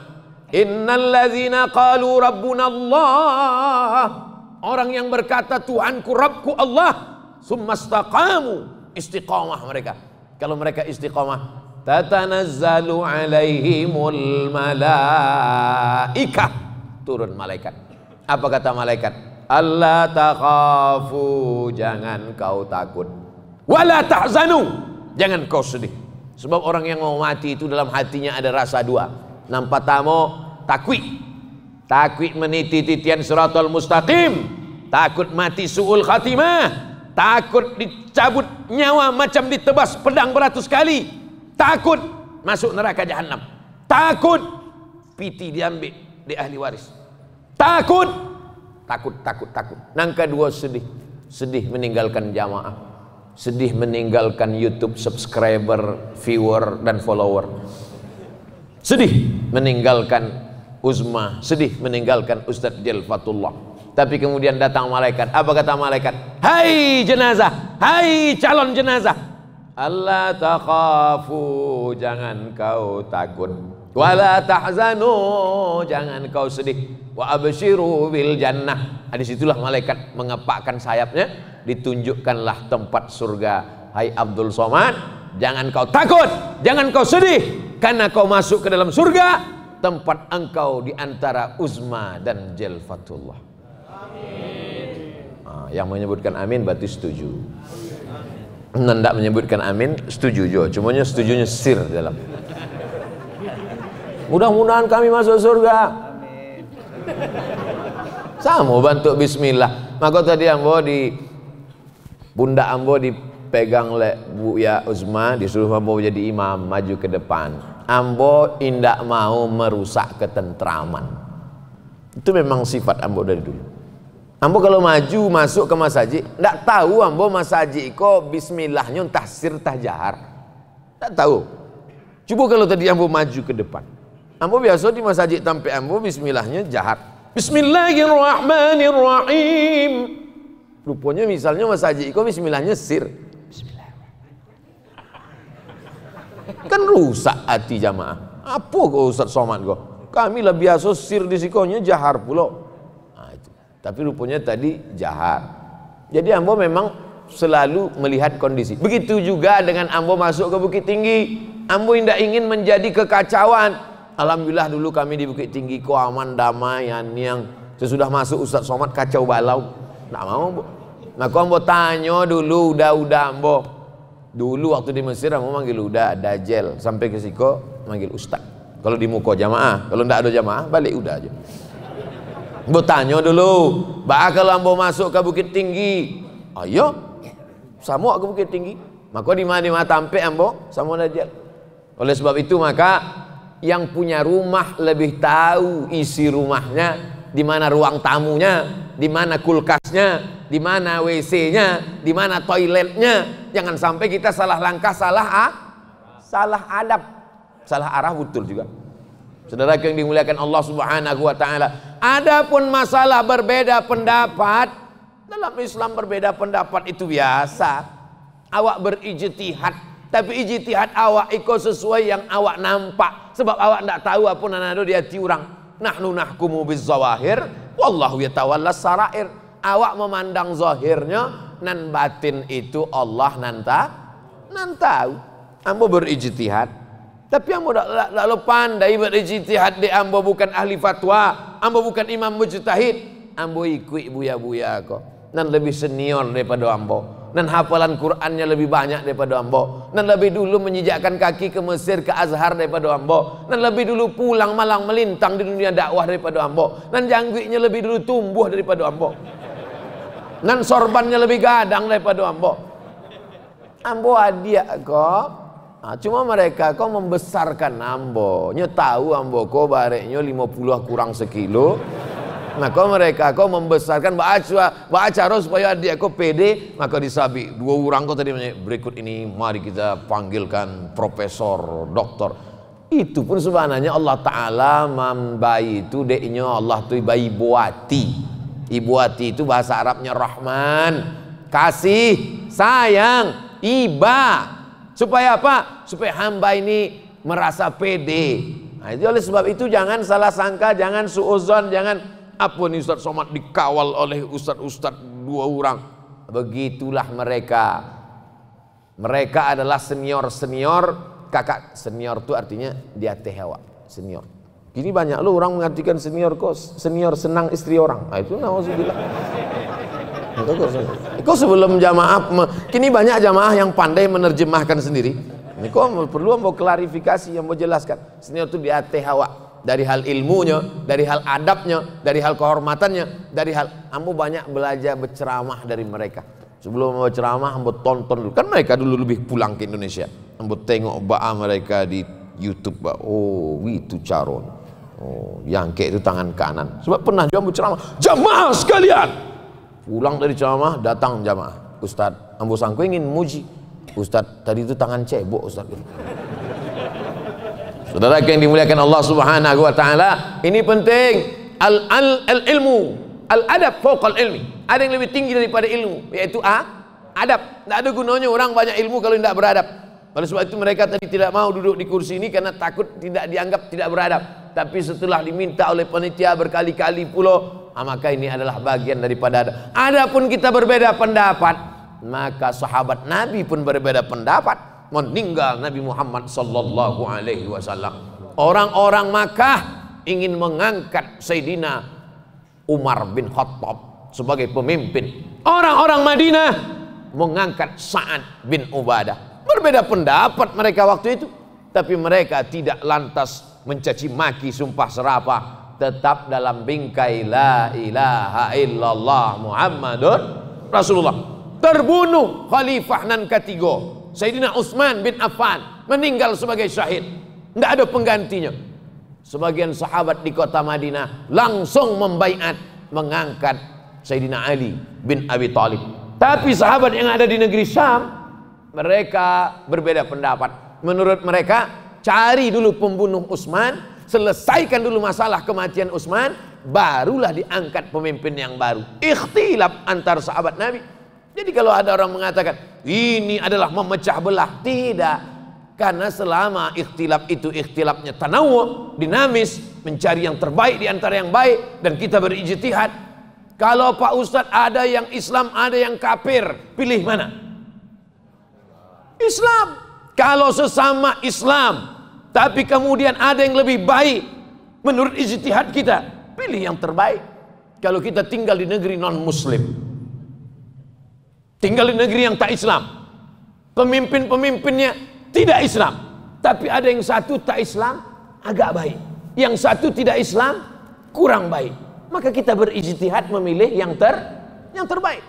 Innalladzina qalu rabbuna Allah, orang yang berkata Tuhanku Rabbku Allah, summastaqamu, istiqamah mereka. Kalau mereka istiqamah, tatanazzalu alaihimul malaikah, turun malaikat. Apa kata malaikat? Allah takhafu, jangan kau takut, wala tahzanu, jangan kau sedih. Sebab orang yang mau mati itu dalam hatinya ada rasa dua. Nampak tamu takwik meniti titian siratal mustaqim, takut mati su'ul khatimah, takut dicabut nyawa macam ditebas pedang beratus kali, takut masuk neraka jahanam, takut piti diambil di ahli waris, takut. Yang kedua sedih meninggalkan jamaah, sedih meninggalkan YouTube subscriber, viewer dan follower, sedih meninggalkan Uzma, sedih meninggalkan Ustadz Jalfatullah. Tapi kemudian datang malaikat. Apa kata malaikat? Hai jenazah, hai calon jenazah, Allah takhafu, jangan kau takut, wala tahzanu, jangan kau sedih, wa abshiru bil jannah. Disitulah malaikat mengepakkan sayapnya, ditunjukkanlah tempat surga. Hai Abdul Somad, jangan kau takut, jangan kau sedih, karena kau masuk ke dalam surga, tempat engkau di antara Uzma dan Jalfatullah. Amin. Yang menyebutkan amin berarti setuju. Tidak menyebutkan amin setuju juga, cumanya setujunya sir dalam. Mudah-mudahan kami masuk surga. Amin. Sama bantu bismillah. Maka tadi ambo di bunda ambo dipegang oleh Bu Ya Uzma, disuruh ambo jadi imam, maju ke depan. Ambo indak mau merusak ketentraman. Itu memang sifat ambo dari dulu. Ambo kalau maju masuk ke masjid, ndak tahu ambo masjid kok bismillahnya entah sir entah jahar. Ndak tahu. Coba kalau tadi ambo maju ke depan. Ambo biasa di masjid tampe ambo bismillahnya jahar. Bismillahirrahmanirrahim. Rupanya misalnya masjid kok bismillahnya sir. Kan rusak hati jamaah. Apa kau Ustaz Somad kau? Kami lah biasa sir di sikonya jahar pulau. Itu. Tapi rupanya tadi jahar. Jadi ambo memang selalu melihat kondisi. Begitu juga dengan ambo masuk ke Bukit Tinggi. Ambo tidak ingin menjadi kekacauan. Alhamdulillah dulu kami di Bukit Tinggi kok aman damai, yang sesudah masuk Ustaz Somad kacau balau. Tidak mau bu. Maka ambo tanya dulu udah ambo. Dulu waktu di Mesir ambo manggil udah dajel, sampai ke siko manggil ustaz. Kalau di muka jamaah, kalau ndak ada jamaah balik udah aja. Ambo tanya dulu, kalau ambo masuk ke Bukit Tinggi, ayo sama ke Bukit Tinggi. Maka di mana tampe ambo sama dajel. Oleh sebab itu maka yang punya rumah lebih tahu isi rumahnya, di mana ruang tamunya, di mana kulkasnya, di mana WC-nya, di mana toiletnya. Jangan sampai kita salah langkah, salah adab, salah arah, betul juga. Saudara yang dimuliakan Allah Subhanahu wa taala, adapun masalah berbeda pendapat, dalam Islam berbeda pendapat itu biasa. Awak berijtihad, tapi ijtihad awak ikut sesuai yang awak nampak, sebab awak tidak tahu apa yang ada di hati orang. Nahnu nahkumu bizzawahir wallahu yatawallas sarair. Awak memandang zahirnya, nan batin itu Allah nan tahu. Ambo berijtihad, tapi ambo tak pandai berijtihad. De ambo bukan ahli fatwa, ambo bukan imam mujtahid. Ambo ikut buya-buya kok, nan lebih senior daripada ambo, nan hafalan Qur'annya lebih banyak daripada ambo, nan lebih dulu menjejakkan kaki ke Mesir, ke Azhar daripada ambo, nan lebih dulu pulang malang melintang di dunia dakwah daripada ambo, nan jangguiknya lebih dulu tumbuh daripada ambo, nan sorbannya lebih gadang daripada ambo. Ambo adia kok. Cuma mereka kok membesarkan ambo. Nya tahu ambo kok bareknya 50 kurang sekilo. Maka mereka kau membesarkan acara supaya dia kau pede, maka disabi dua orang kau tadi berikut ini mari kita panggilkan profesor, doktor. Itu pun sebenarnya Allah Ta'ala membayi itu deknya Allah tuh bayi buati. Ibuati itu bahasa Arabnya Rahman, kasih, sayang, iba. Supaya apa? Supaya hamba ini merasa pede. Nah, itu oleh sebab itu jangan salah sangka, jangan suuzon, jangan apa nih Ustaz Somad dikawal oleh ustaz-ustaz dua orang. Begitulah mereka. Mereka adalah senior-senior, kakak senior itu artinya di atas hawa, senior. Kini banyak loh orang mengartikan senior kok senior senang istri orang. Nah, itu nauzubillah. Kok sebelum jamaah, kini banyak jamaah yang pandai menerjemahkan sendiri. Ini kok perlu mau klarifikasi, yang mau jelaskan. Senior itu di atas hawa. Dari hal ilmunya, dari hal adabnya, dari hal kehormatannya, dari hal ambo banyak belajar berceramah dari mereka. Sebelum mau ceramah, ambo tonton dulu. Kan mereka dulu lebih pulang ke Indonesia. Ambo tengok ba'a mereka di YouTube. Oh, itu caron. Oh, yang kayak itu tangan kanan. Sebab pernah juga ambo ceramah. Jamaah sekalian. Pulang dari ceramah, datang jamaah. Ustaz, ambo sangku ingin muji. Ustaz, tadi itu tangan cebok Ustaz. Saudara yang dimuliakan Allah Subhanahu wa taala, ini penting. Al-ilmu, al-adab fawqal ilmi. Ada yang lebih tinggi daripada ilmu, yaitu adab. Tidak ada gunanya orang banyak ilmu kalau tidak beradab. Oleh sebab itu mereka tadi tidak mau duduk di kursi ini karena takut tidak dianggap tidak beradab. Tapi setelah diminta oleh panitia berkali-kali pula, maka ini adalah bagian daripada adab. Adapun kita berbeda pendapat, maka sahabat Nabi pun berbeda pendapat. Meninggal Nabi Muhammad sallallahu alaihi wasallam. Orang-orang Makkah ingin mengangkat Sayyidina Umar bin Khattab sebagai pemimpin. Orang-orang Madinah mengangkat Sa'ad bin Ubadah. Berbeda pendapat mereka waktu itu, tapi mereka tidak lantas mencaci maki, sumpah serapah, tetap dalam bingkai la ilaha illallah Muhammadun Rasulullah. Terbunuh khalifah nan ketiga, Sayyidina Utsman bin Affan, meninggal sebagai syahid. Tidak ada penggantinya. Sebagian sahabat di kota Madinah langsung membaiat mengangkat Sayyidina Ali bin Abi Thalib. Tapi sahabat yang ada di negeri Syam, mereka berbeda pendapat. Menurut mereka, cari dulu pembunuh Utsman, selesaikan dulu masalah kematian Utsman, barulah diangkat pemimpin yang baru. Ikhtilaf antar sahabat Nabi. Jadi kalau ada orang mengatakan ini adalah memecah belah, tidak. Karena selama ikhtilaf itu ikhtilafnya tanawu, dinamis, mencari yang terbaik di antara yang baik, dan kita berijtihad. Kalau Pak Ustadz ada yang Islam, ada yang kafir, pilih mana? Islam. Kalau sesama Islam, tapi kemudian ada yang lebih baik menurut ijtihad kita, pilih yang terbaik. Kalau kita tinggal di negeri non muslim, tinggal di negeri yang tak Islam, pemimpin-pemimpinnya tidak Islam, tapi ada yang satu tak Islam agak baik, yang satu tidak Islam kurang baik, maka kita berijtihad memilih yang terbaik.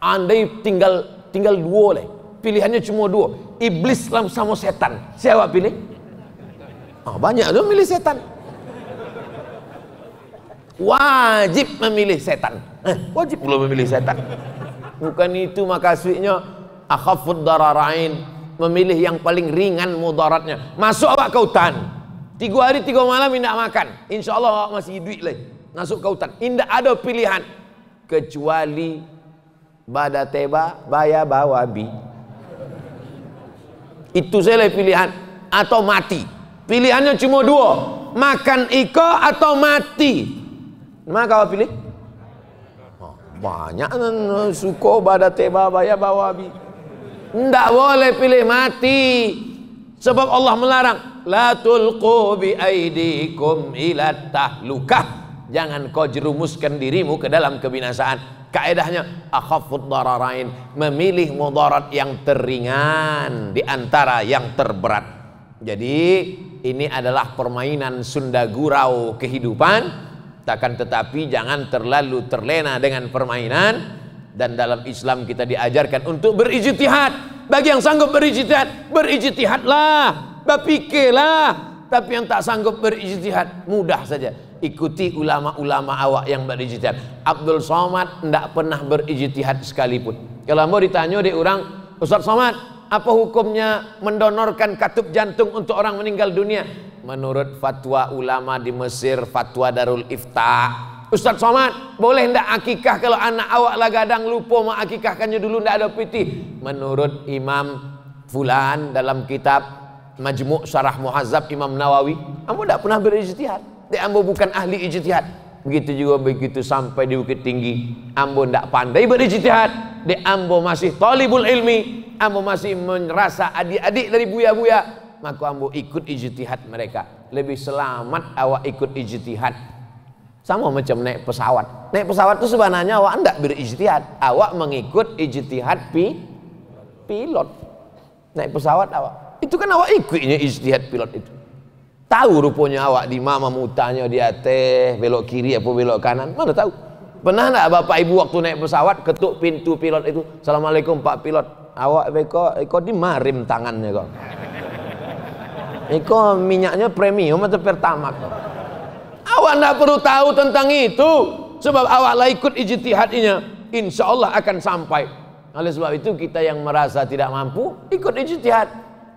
Andai tinggal dua oleh, pilihannya cuma dua, iblis sama setan, siapa pilih? Banyak tuh milih setan. Wajib memilih setan. Wajib belum memilih setan. Bukan itu makasihnya akhafud dararain, memilih yang paling ringan mudaratnya. Masuk awak ke hutan 3 hari 3 malam tidak makan, insya Allah awak masih hidup lagi. Masuk ke hutan, tidak ada pilihan kecuali badateba baya bawabi. Itu saja pilihan, atau mati. Pilihannya cuma dua, makan iko atau mati. Maka awak pilih? Banyak suko badateba baya bawabi. Tidak boleh pilih mati, sebab Allah melarang la tulqu bi aidikum ila tahlukah. Jangan kau jerumuskan dirimu ke dalam kebinasaan. Kaedahnya akhafud dararain, memilih mudarat yang teringan di antara yang terberat. Jadi ini adalah permainan Sunda gurau kehidupan. Takkan tetapi jangan terlalu terlena dengan permainan. Dan dalam Islam kita diajarkan untuk berijtihad. Bagi yang sanggup berijtihad, berijtihadlah, berpikirlah. Tapi yang tak sanggup berijtihad, mudah saja, ikuti ulama-ulama awak yang berijtihad. Abdul Somad tidak pernah berijtihad sekalipun. Kalau mau ditanya di orang, Ustaz Somad, apa hukumnya mendonorkan katup jantung untuk orang meninggal dunia? Menurut fatwa ulama di Mesir, fatwa Darul Ifta, Ustaz Somad, boleh ndak akikah kalau anak awak lah gadang lupa mak akikahkannya dulu, ndak ada piti? Menurut Imam Fulan dalam kitab Majmu' Syarah Muhazzab Imam Nawawi, ambo ndak pernah berijtihad. Dek ambo bukan ahli ijtihad. Begitu juga begitu sampai di Bukit Tinggi, ambo ndak pandai berijtihad. Dek ambo masih talibul ilmi, ambo masih merasa adik-adik dari buya-buya, maka ambo ikut ijtihad mereka. Lebih selamat awak ikut ijtihad. Sama macam naik pesawat. Naik pesawat itu sebenarnya awak tidak berijtihad, awak mengikut ijtihad pilot. Naik pesawat awak, itu kan awak ikutnya ijtihad pilot itu. Tahu rupanya awak di mana mutanya dia teh belok kiri apa belok kanan, mana tahu. Pernah enggak bapak ibu waktu naik pesawat ketuk pintu pilot itu, Assalamualaikum Pak Pilot, awak eko dimarim tangannya kok. Eko minyaknya premium atau pertamax kok. Awak tidak perlu tahu tentang itu, sebab awak lah ikut ijtihadnya, insya Allah akan sampai. Oleh sebab itu kita yang merasa tidak mampu, ikut ijtihad,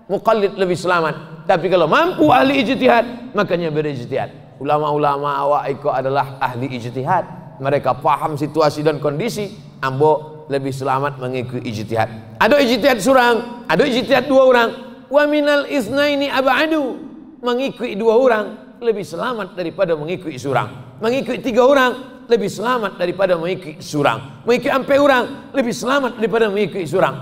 muqallid lebih selamat. Tapi kalau mampu ahli ijtihad, makanya berijtihad. Ulama-ulama awak ikut adalah ahli ijtihad, mereka paham situasi dan kondisi. Ambo lebih selamat mengikuti ijtihad. Ada ijtihad seorang, ada ijtihad 2 orang. Wa minal isnaini ab'adu, mengikuti 2 orang lebih selamat daripada mengikuti seorang. Mengikuti 3 orang lebih selamat daripada mengikuti seorang. Mengikuti 4 orang lebih selamat daripada mengikuti seorang.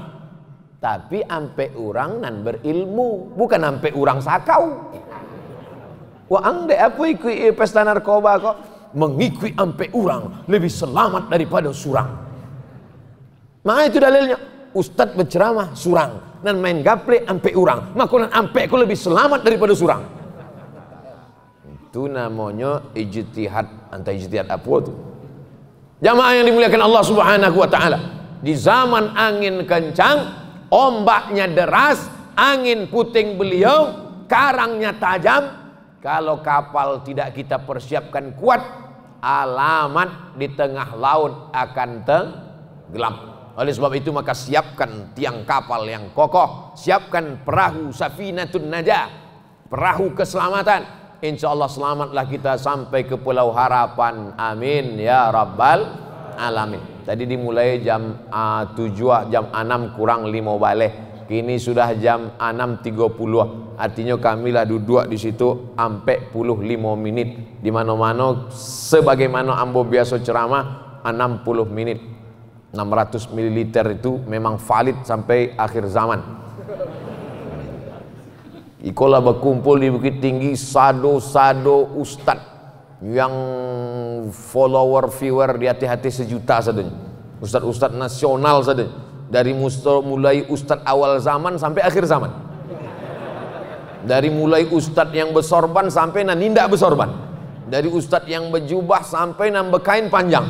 Tapi ampe orang nan berilmu, bukan ampe orang sakau. Wah ande apa ikut pesta narkoba kok mengikuti ampe orang lebih selamat daripada surang. Maka itu dalilnya. Ustadz berceramah surang, dan main gaple ampe orang, maka nan ampe aku lebih selamat daripada surang. Itu namanya ijtihad. Antara ijtihad apa itu? Jamaah yang dimuliakan Allah Subhanahu wa taala, di zaman angin kencang, ombaknya deras, angin puting beliung, karangnya tajam, kalau kapal tidak kita persiapkan kuat, alamat di tengah laut akan tenggelam. Oleh sebab itu maka siapkan tiang kapal yang kokoh, siapkan perahu safinatun najah, perahu keselamatan. Insya Allah selamatlah kita sampai ke Pulau Harapan. Amin ya rabbal alamin. Tadi dimulai jam 7, jam 6 kurang 5 balik. Kini sudah jam 6.30. Artinya kamilah duduk di situ sampai 45 menit. Di mana-mana sebagaimana ambo biasa ceramah 60 menit. 600 ml itu memang valid sampai akhir zaman. Ikolah berkumpul di Bukit Tinggi sado-sado ustad yang follower viewer di hati-hati 1 juta saja, ustad-ustad nasional saja, Dari mulai ustadz awal zaman sampai akhir zaman. Dari mulai ustadz yang bersorban sampai nindak bersorban. Dari ustadz yang berjubah sampai bekain panjang.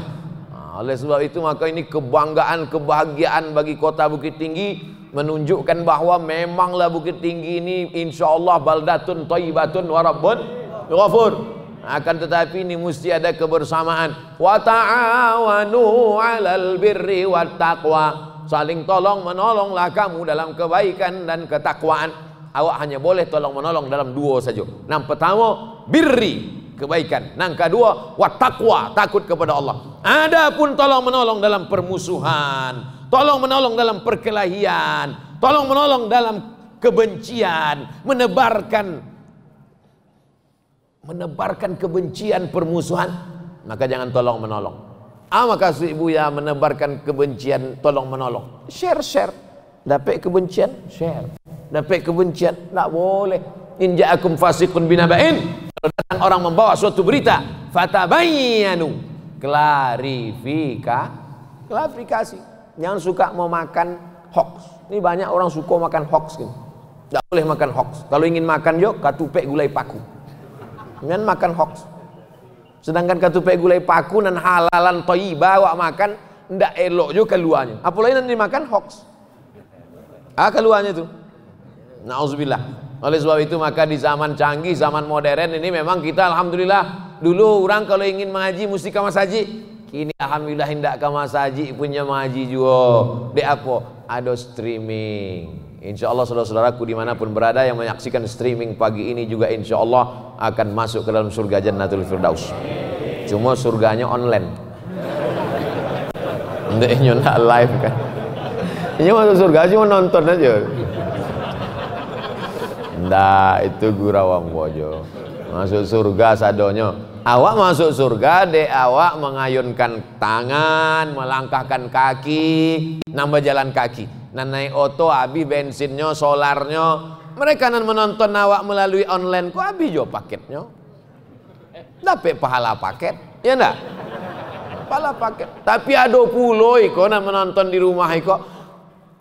Oleh sebab itu maka ini kebanggaan, kebahagiaan bagi kota Bukit Tinggi, menunjukkan bahwa memanglah Bukit Tinggi ini insyaallah baldatun thayyibatun wa rabbun ghafur. Akan tetapi ini mesti ada kebersamaan. Wa ta'awanu 'alal birri wat taqwa. Saling tolong menolonglah kamu dalam kebaikan dan ketakwaan. Awak hanya boleh tolong menolong dalam dua saja. Yang pertama birri, kebaikan. Yang kedua wat taqwa, takut kepada Allah. Adapun tolong menolong dalam permusuhan, tolong menolong dalam perkelahian, tolong menolong dalam kebencian, menebarkan kebencian, permusuhan, maka jangan tolong menolong. Maka ibu ya menebarkan kebencian, tolong menolong. Share. Dapat kebencian, share. Dapat kebencian, tak boleh. In ja'akum fasiqun binaba'in. Kalau datang orang membawa suatu berita, fatabayyanu, klarifikasi. Jangan suka mau makan hoax. Ini banyak orang suka makan hoax gitu. Tak boleh makan hoax. Kalau ingin makan yuk katupek gulai paku. Jangan makan hoax. Sedangkan katupek gulai paku dan halalan thayyibah awak makan ndak elok juga keluarnya. Apalagi nanti makan hoax. Keluarnya itu. Nauzubillah. Oleh sebab itu maka di zaman canggih, zaman modern ini memang kita alhamdulillah, dulu orang kalau ingin mengaji mesti ke masjid. Kini alhamdulillah hendak ke masjid punya mengaji juga. Dek apa? Ada streaming. Insya Allah saudara-saudaraku dimanapun berada yang menyaksikan streaming pagi ini juga insya Allah akan masuk ke dalam surga Jannatul Firdaus. Cuma surganya online. Ndeknya nggak live kan. Ini masuk surga cuma nonton aja. Nggak, itu gurawang bojo. Masuk surga sadonyo. Awak masuk surga dek awak mengayunkan tangan, melangkahkan kaki, nambah jalan kaki. Naik oto habis bensinnya, solarnya. Mereka nan menonton awak melalui online kok habis jo paketnya. Dapat pahala paket, ya enggak? Pahala paket. Tapi ada pulau iko nan menonton di rumah iko.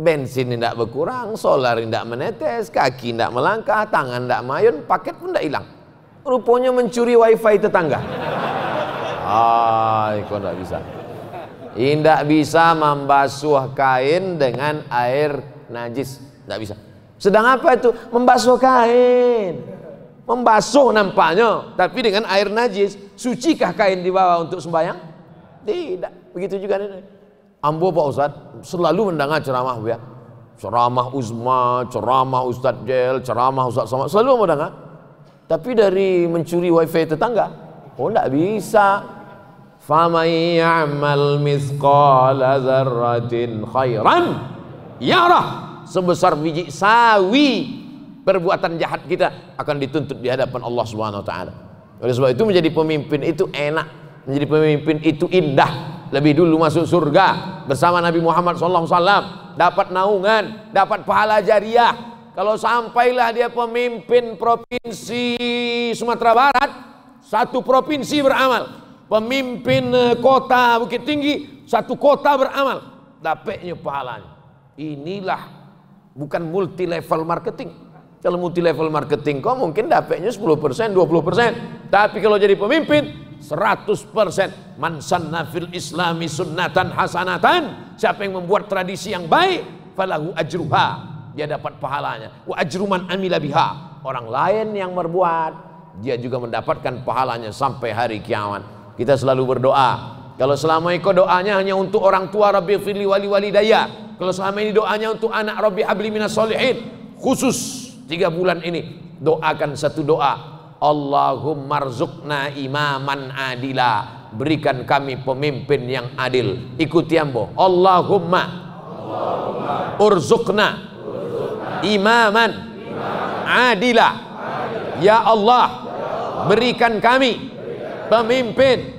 Bensin tidak berkurang, solar tidak menetes, kaki tidak melangkah, tangan tidak mayun, paket pun tidak hilang. Rupanya mencuri wifi tetangga. Iko tidak bisa. Tidak bisa membasuh kain dengan air najis, tidak bisa. Sedang apa itu? Membasuh kain, membasuh nampaknya, tapi dengan air najis. Sucikah kain di bawah untuk sembahyang? Tidak. Begitu juga ini. Ambo Pak Ustadz selalu mendengar ceramah ya, ceramah Uzma, ceramah Ustadz Jel, ceramah Ustadz Somad, selalu mau dengar. Tapi dari mencuri wifi tetangga, tidak bisa. Faman ya'mal mithqala dzarratin khairan yarah. Sebesar biji sawi perbuatan jahat kita akan dituntut di hadapan Allah Subhanahu wa taala. Oleh sebab itu menjadi pemimpin itu enak, menjadi pemimpin itu indah. Lebih dulu masuk surga bersama Nabi Muhammad SAW, dapat naungan, dapat pahala jariah. Kalau sampailah dia pemimpin provinsi Sumatera Barat, satu provinsi beramal. Pemimpin kota Bukit Tinggi, satu kota beramal, dapatnya pahalanya. Inilah bukan multi level marketing. Kalau multi level marketing kok mungkin dapatnya 10%, 20%. Tapi kalau jadi pemimpin 100%. Man sanna fil islami sunnatan hasanatan, siapa yang membuat tradisi yang baik, falahu ajruha, dia dapat pahalanya. Wa ajru man amila biha, orang lain yang berbuat dia juga mendapatkan pahalanya sampai hari kiamat. Kita selalu berdoa. Kalau selama ini doanya hanya untuk orang tua, Rabbi firli wali walidayya. Kalau selama ini doanya untuk anak, Rabbi habli minas solihin. Khusus 3 bulan ini doakan satu doa, Allahumma rzuqna imaman adila, berikan kami pemimpin yang adil. Ikuti ambo, Allahumma urzuqna imaman adila. Ya Allah, berikan kami pemimpin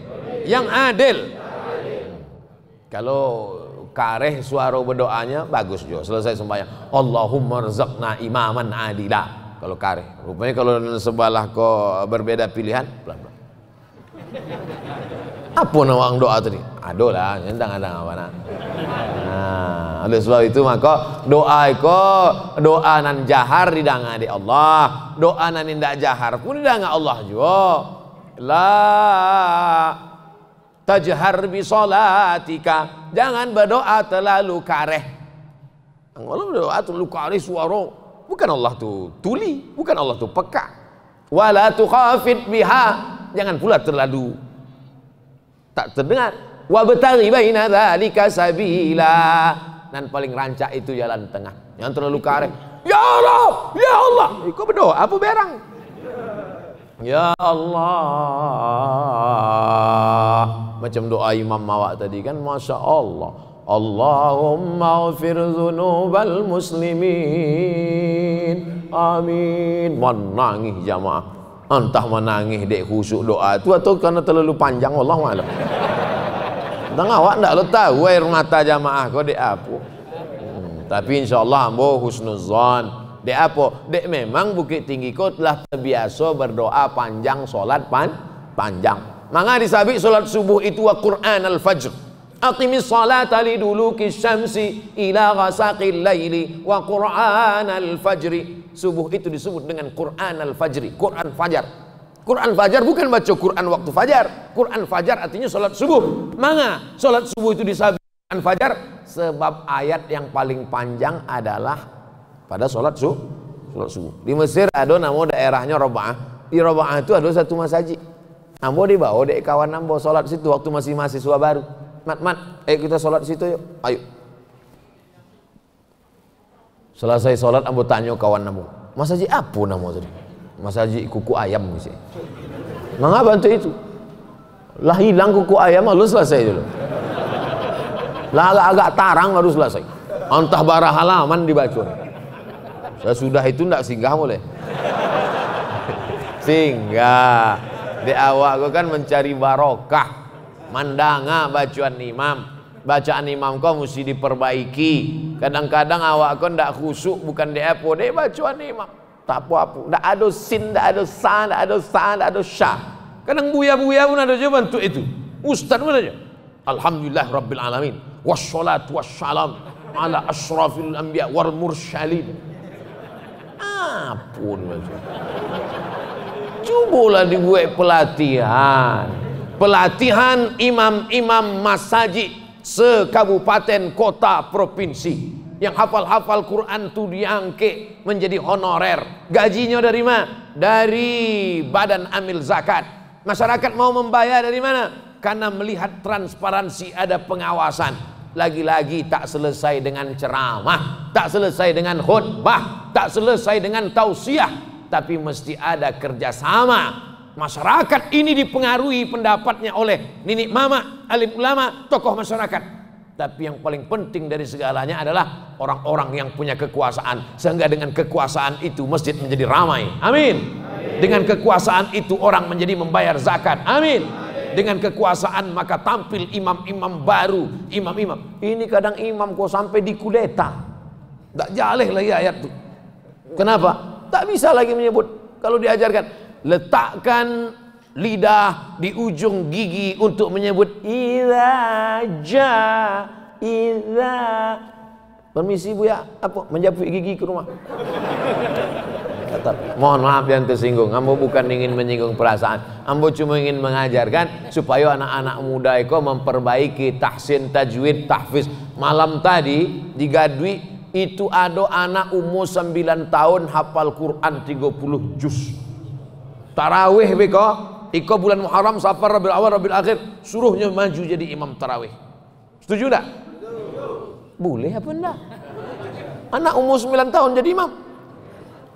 yang adil. Kalau kareh suara berdoanya bagus juga. Selesai sembahyang, Allahumma rzuqna imaman adila. Kalau kareh, rupanya kalau sebelah kok berbeda pilihan, pelan-pelan. Apa nawang doa tadi? Aduh lah, entang ada apa nak. Nah, Oleh sebab itu maka doa doa nan jahar didanga di Allah, doa nan indak jahar pun didanga Allah juga. La tajhar bi salatika, jangan berdoa terlalu kareh. Kalau berdoa terlalu kareh suara, bukan Allah tu tuli, bukan Allah tu peka. Wala tukhafit biha, jangan pula terlalu tak terdengar. Wa bataghi baina dzalika sabila, dan paling rancak itu jalan tengah. Yang terlalu kareh, ya Allah, ya Allah, kau berdoa apa berang? Ya Allah, macam doa Imam Mawak tadi kan, Masya Allah. Allahumma ghfir dzunubal muslimin, amin. Menangis jamaah, entah menangis dek khusyuk doa itu atau karena terlalu panjang, Allah malam. Tengah awak ndak lo tahu air mata jamaah kau dek apa. Tapi insyaallah ambo husnuzon. Dek apa? Dek memang Bukit Tinggi kau telah terbiasa berdoa panjang, solat panjang. Maka disabik solat subuh itu wa Quran al-fajr. Aqimis salata liduluki syamsi ila ghasaqil laili wa Quran al-fajri. Subuh itu disebut dengan Quran al-fajri, Quran fajar. Quran fajar bukan baca Quran waktu fajar. Quran fajar artinya solat subuh. Maka solat subuh itu disabik Quran fajar sebab ayat yang paling panjang adalah pada solat subuh. Di Mesir ada nama daerahnya Roba'ah. Di Roba'ah itu ada satu masjid. Ambo dibawa dek kawan ambo solat situ waktu masih mahasiswa baru. Mat, kita solat situ yuk. Ayo. Selesai solat ambo tanya kawan ambo, masjid apa nama tadi? Masjid kuku ayam mesti. Mengapa bantu itu? Lah hilang kuku ayam lalu selesai dulu. Lah agak-agak tarang baru selesai. Entah barah halaman dibaca. Sesudah itu ndak singgah boleh. Singgah. Di awal kau kan mencari barokah. Mandanga bacaan imam. Bacaan imam kau mesti diperbaiki. Kadang-kadang awak kau ndak khusyuk bukan di apa, dek bacaan imam. Tak apa-apa, tak ada sin, tak ada sa, tak ada sa, tak ada syah. Kadang buya-buya pun ada jawaban untuk itu. Ustaz pun aja. Alhamdulillah Rabbil Alamin, wassalatu wassalam ala ashrafil anbiya wal mursalin. Apun macam. Cubalah dibuat pelatihan. Pelatihan imam-imam masjid sekabupaten, kota, provinsi. Yang hafal-hafal Quran itu diangkat menjadi honorer. Gajinya dari mana? Dari Badan Amil Zakat. Masyarakat mau membayar dari mana? Karena melihat transparansi, ada pengawasan. Lagi-lagi tak selesai dengan ceramah, tak selesai dengan khutbah, tak selesai dengan tausiah, tapi mesti ada kerjasama. Masyarakat ini dipengaruhi pendapatnya oleh nenek mama, alim ulama, tokoh masyarakat. Tapi yang paling penting dari segalanya adalah orang-orang yang punya kekuasaan, sehingga dengan kekuasaan itu masjid menjadi ramai. Amin. Dengan kekuasaan itu orang menjadi membayar zakat. Amin. Dengan kekuasaan maka tampil imam-imam baru, imam-imam. Ini kadang imam kok sampai dikudeta. Tak jaleh lagi ayat itu. Kenapa? Tak bisa lagi menyebut. Kalau diajarkan, letakkan lidah di ujung gigi untuk menyebut iza. Permisi Bu ya, apa menjapuk gigi ke rumah. Mohon maaf yang tersinggung, ambo bukan ingin menyinggung perasaan, ambo cuma ingin mengajarkan supaya anak-anak muda itu memperbaiki tahsin, tajwid, tahfiz. Malam tadi di Gadwi itu ada anak umur 9 tahun hafal Quran 30 juz. Tarawih beko, iko bulan Muharram, Safar, Rabiul Awal, Rabiul Akhir, suruhnya maju jadi imam tarawih. Setuju tak? Boleh apa enggak? Anak umur 9 tahun jadi imam.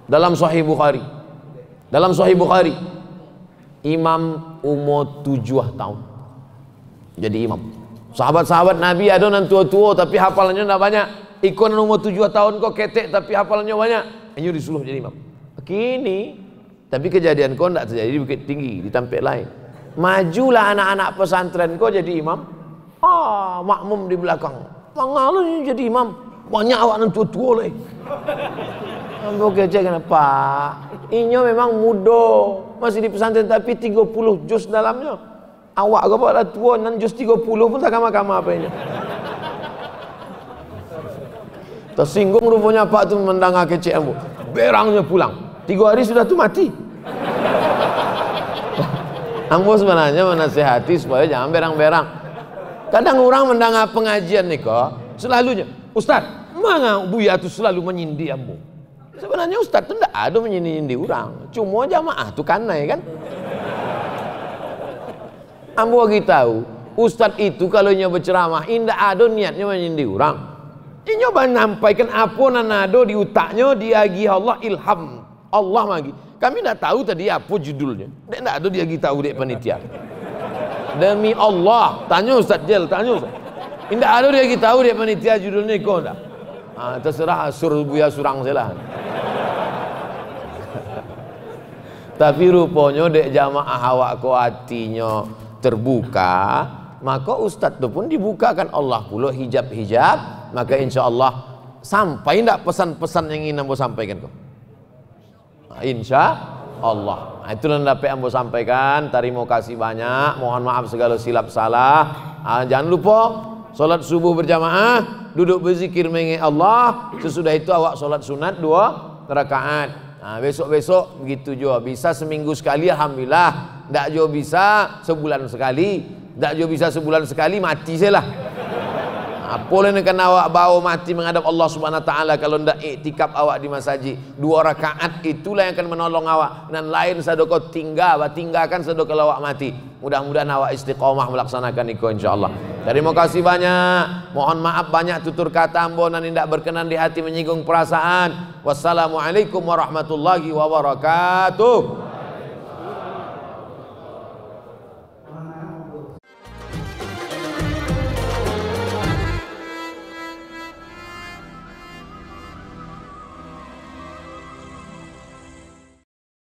Dalam Sahih Bukhari, imam umur 7 tahun jadi imam. Sahabat-sahabat Nabi ada yang tua-tua tapi hafalannya tidak banyak. Ikon umur 7 tahun kok ketek tapi hafalannya banyak, ini disuruh jadi imam. Kini tapi kejadian kau tidak terjadi di Bukit Tinggi, di tempat lain. Majulah anak-anak pesantren kau jadi imam. Makmum di belakang. Pangalan jadi imam. Banyak awak yang tua-tua lagi. Ambo kecek kenapa? Inyo memang muda, masih di pesantren tapi 30 juz dalamnya. Awak kau pada tua nan juz 30 pun tak kama-kama apa ini. Tersinggung rupanya Pak tu mendanga kecek ambo. Berangnya pulang. 3 hari sudah tu mati. Ambo sebenarnya menasihati supaya jangan berang-berang. Kadang orang mendanga pengajian nih kok, selalunya, Ustaz, mana Buya tu selalu menyindir ambo. Sebenarnya Ustaz tu tidak ada menyindir orang. Cuma jamaah tu kanai kan. Ambo bagi tahu, Ustaz itu kalau nya berceramah, tidak ada niatnya menyindir orang. Dia nyoba nampaikan apa nanado di utaknya, diagi Allah ilham Allah magi. Kami tidak tahu tadi apa judulnya. Dia tidak ada diagi tahu dek panitia. Demi Allah, tanya Ustaz Jel, tanya Ustaz. Tidak ada diagi tahu dek panitia judulnya kau dah. Terserah suruh Buya surang salah. Tapi rupanya dek jamaah awak ko hatinya terbuka, maka Ustaz tu pun dibukakan Allah pula hijab-hijab. Maka insya Allah sampai tidak pesan-pesan yang ingin ambo sampaikan kok. Insya Allah. Itulah yang dapat ambo sampaikan. Terima kasih banyak. Mohon maaf segala silap salah. Jangan lupa solat subuh berjamaah, duduk berzikir mengingat Allah. Sesudah itu awak solat sunat 2 rakaat. Besok-besok begitu juga. Bisa seminggu sekali, alhamdulillah. Tak juga bisa sebulan sekali. Tak juga bisa sebulan sekali, mati saya lah. Boleh kan awak bawa mati menghadap Allah Subhanahu Wa Taala kalau ndak iktikaf awak di masjid. 2 rakaat itulah yang akan menolong awak. Dan lain sadoko tinggalkan sadoko awak mati. Mudah-mudahan awak istiqomah melaksanakan itu insyaallah. Terima kasih banyak. Mohon maaf banyak tutur kata ambo nan ndak berkenan di hati menyinggung perasaan. Wassalamualaikum warahmatullahi wabarakatuh.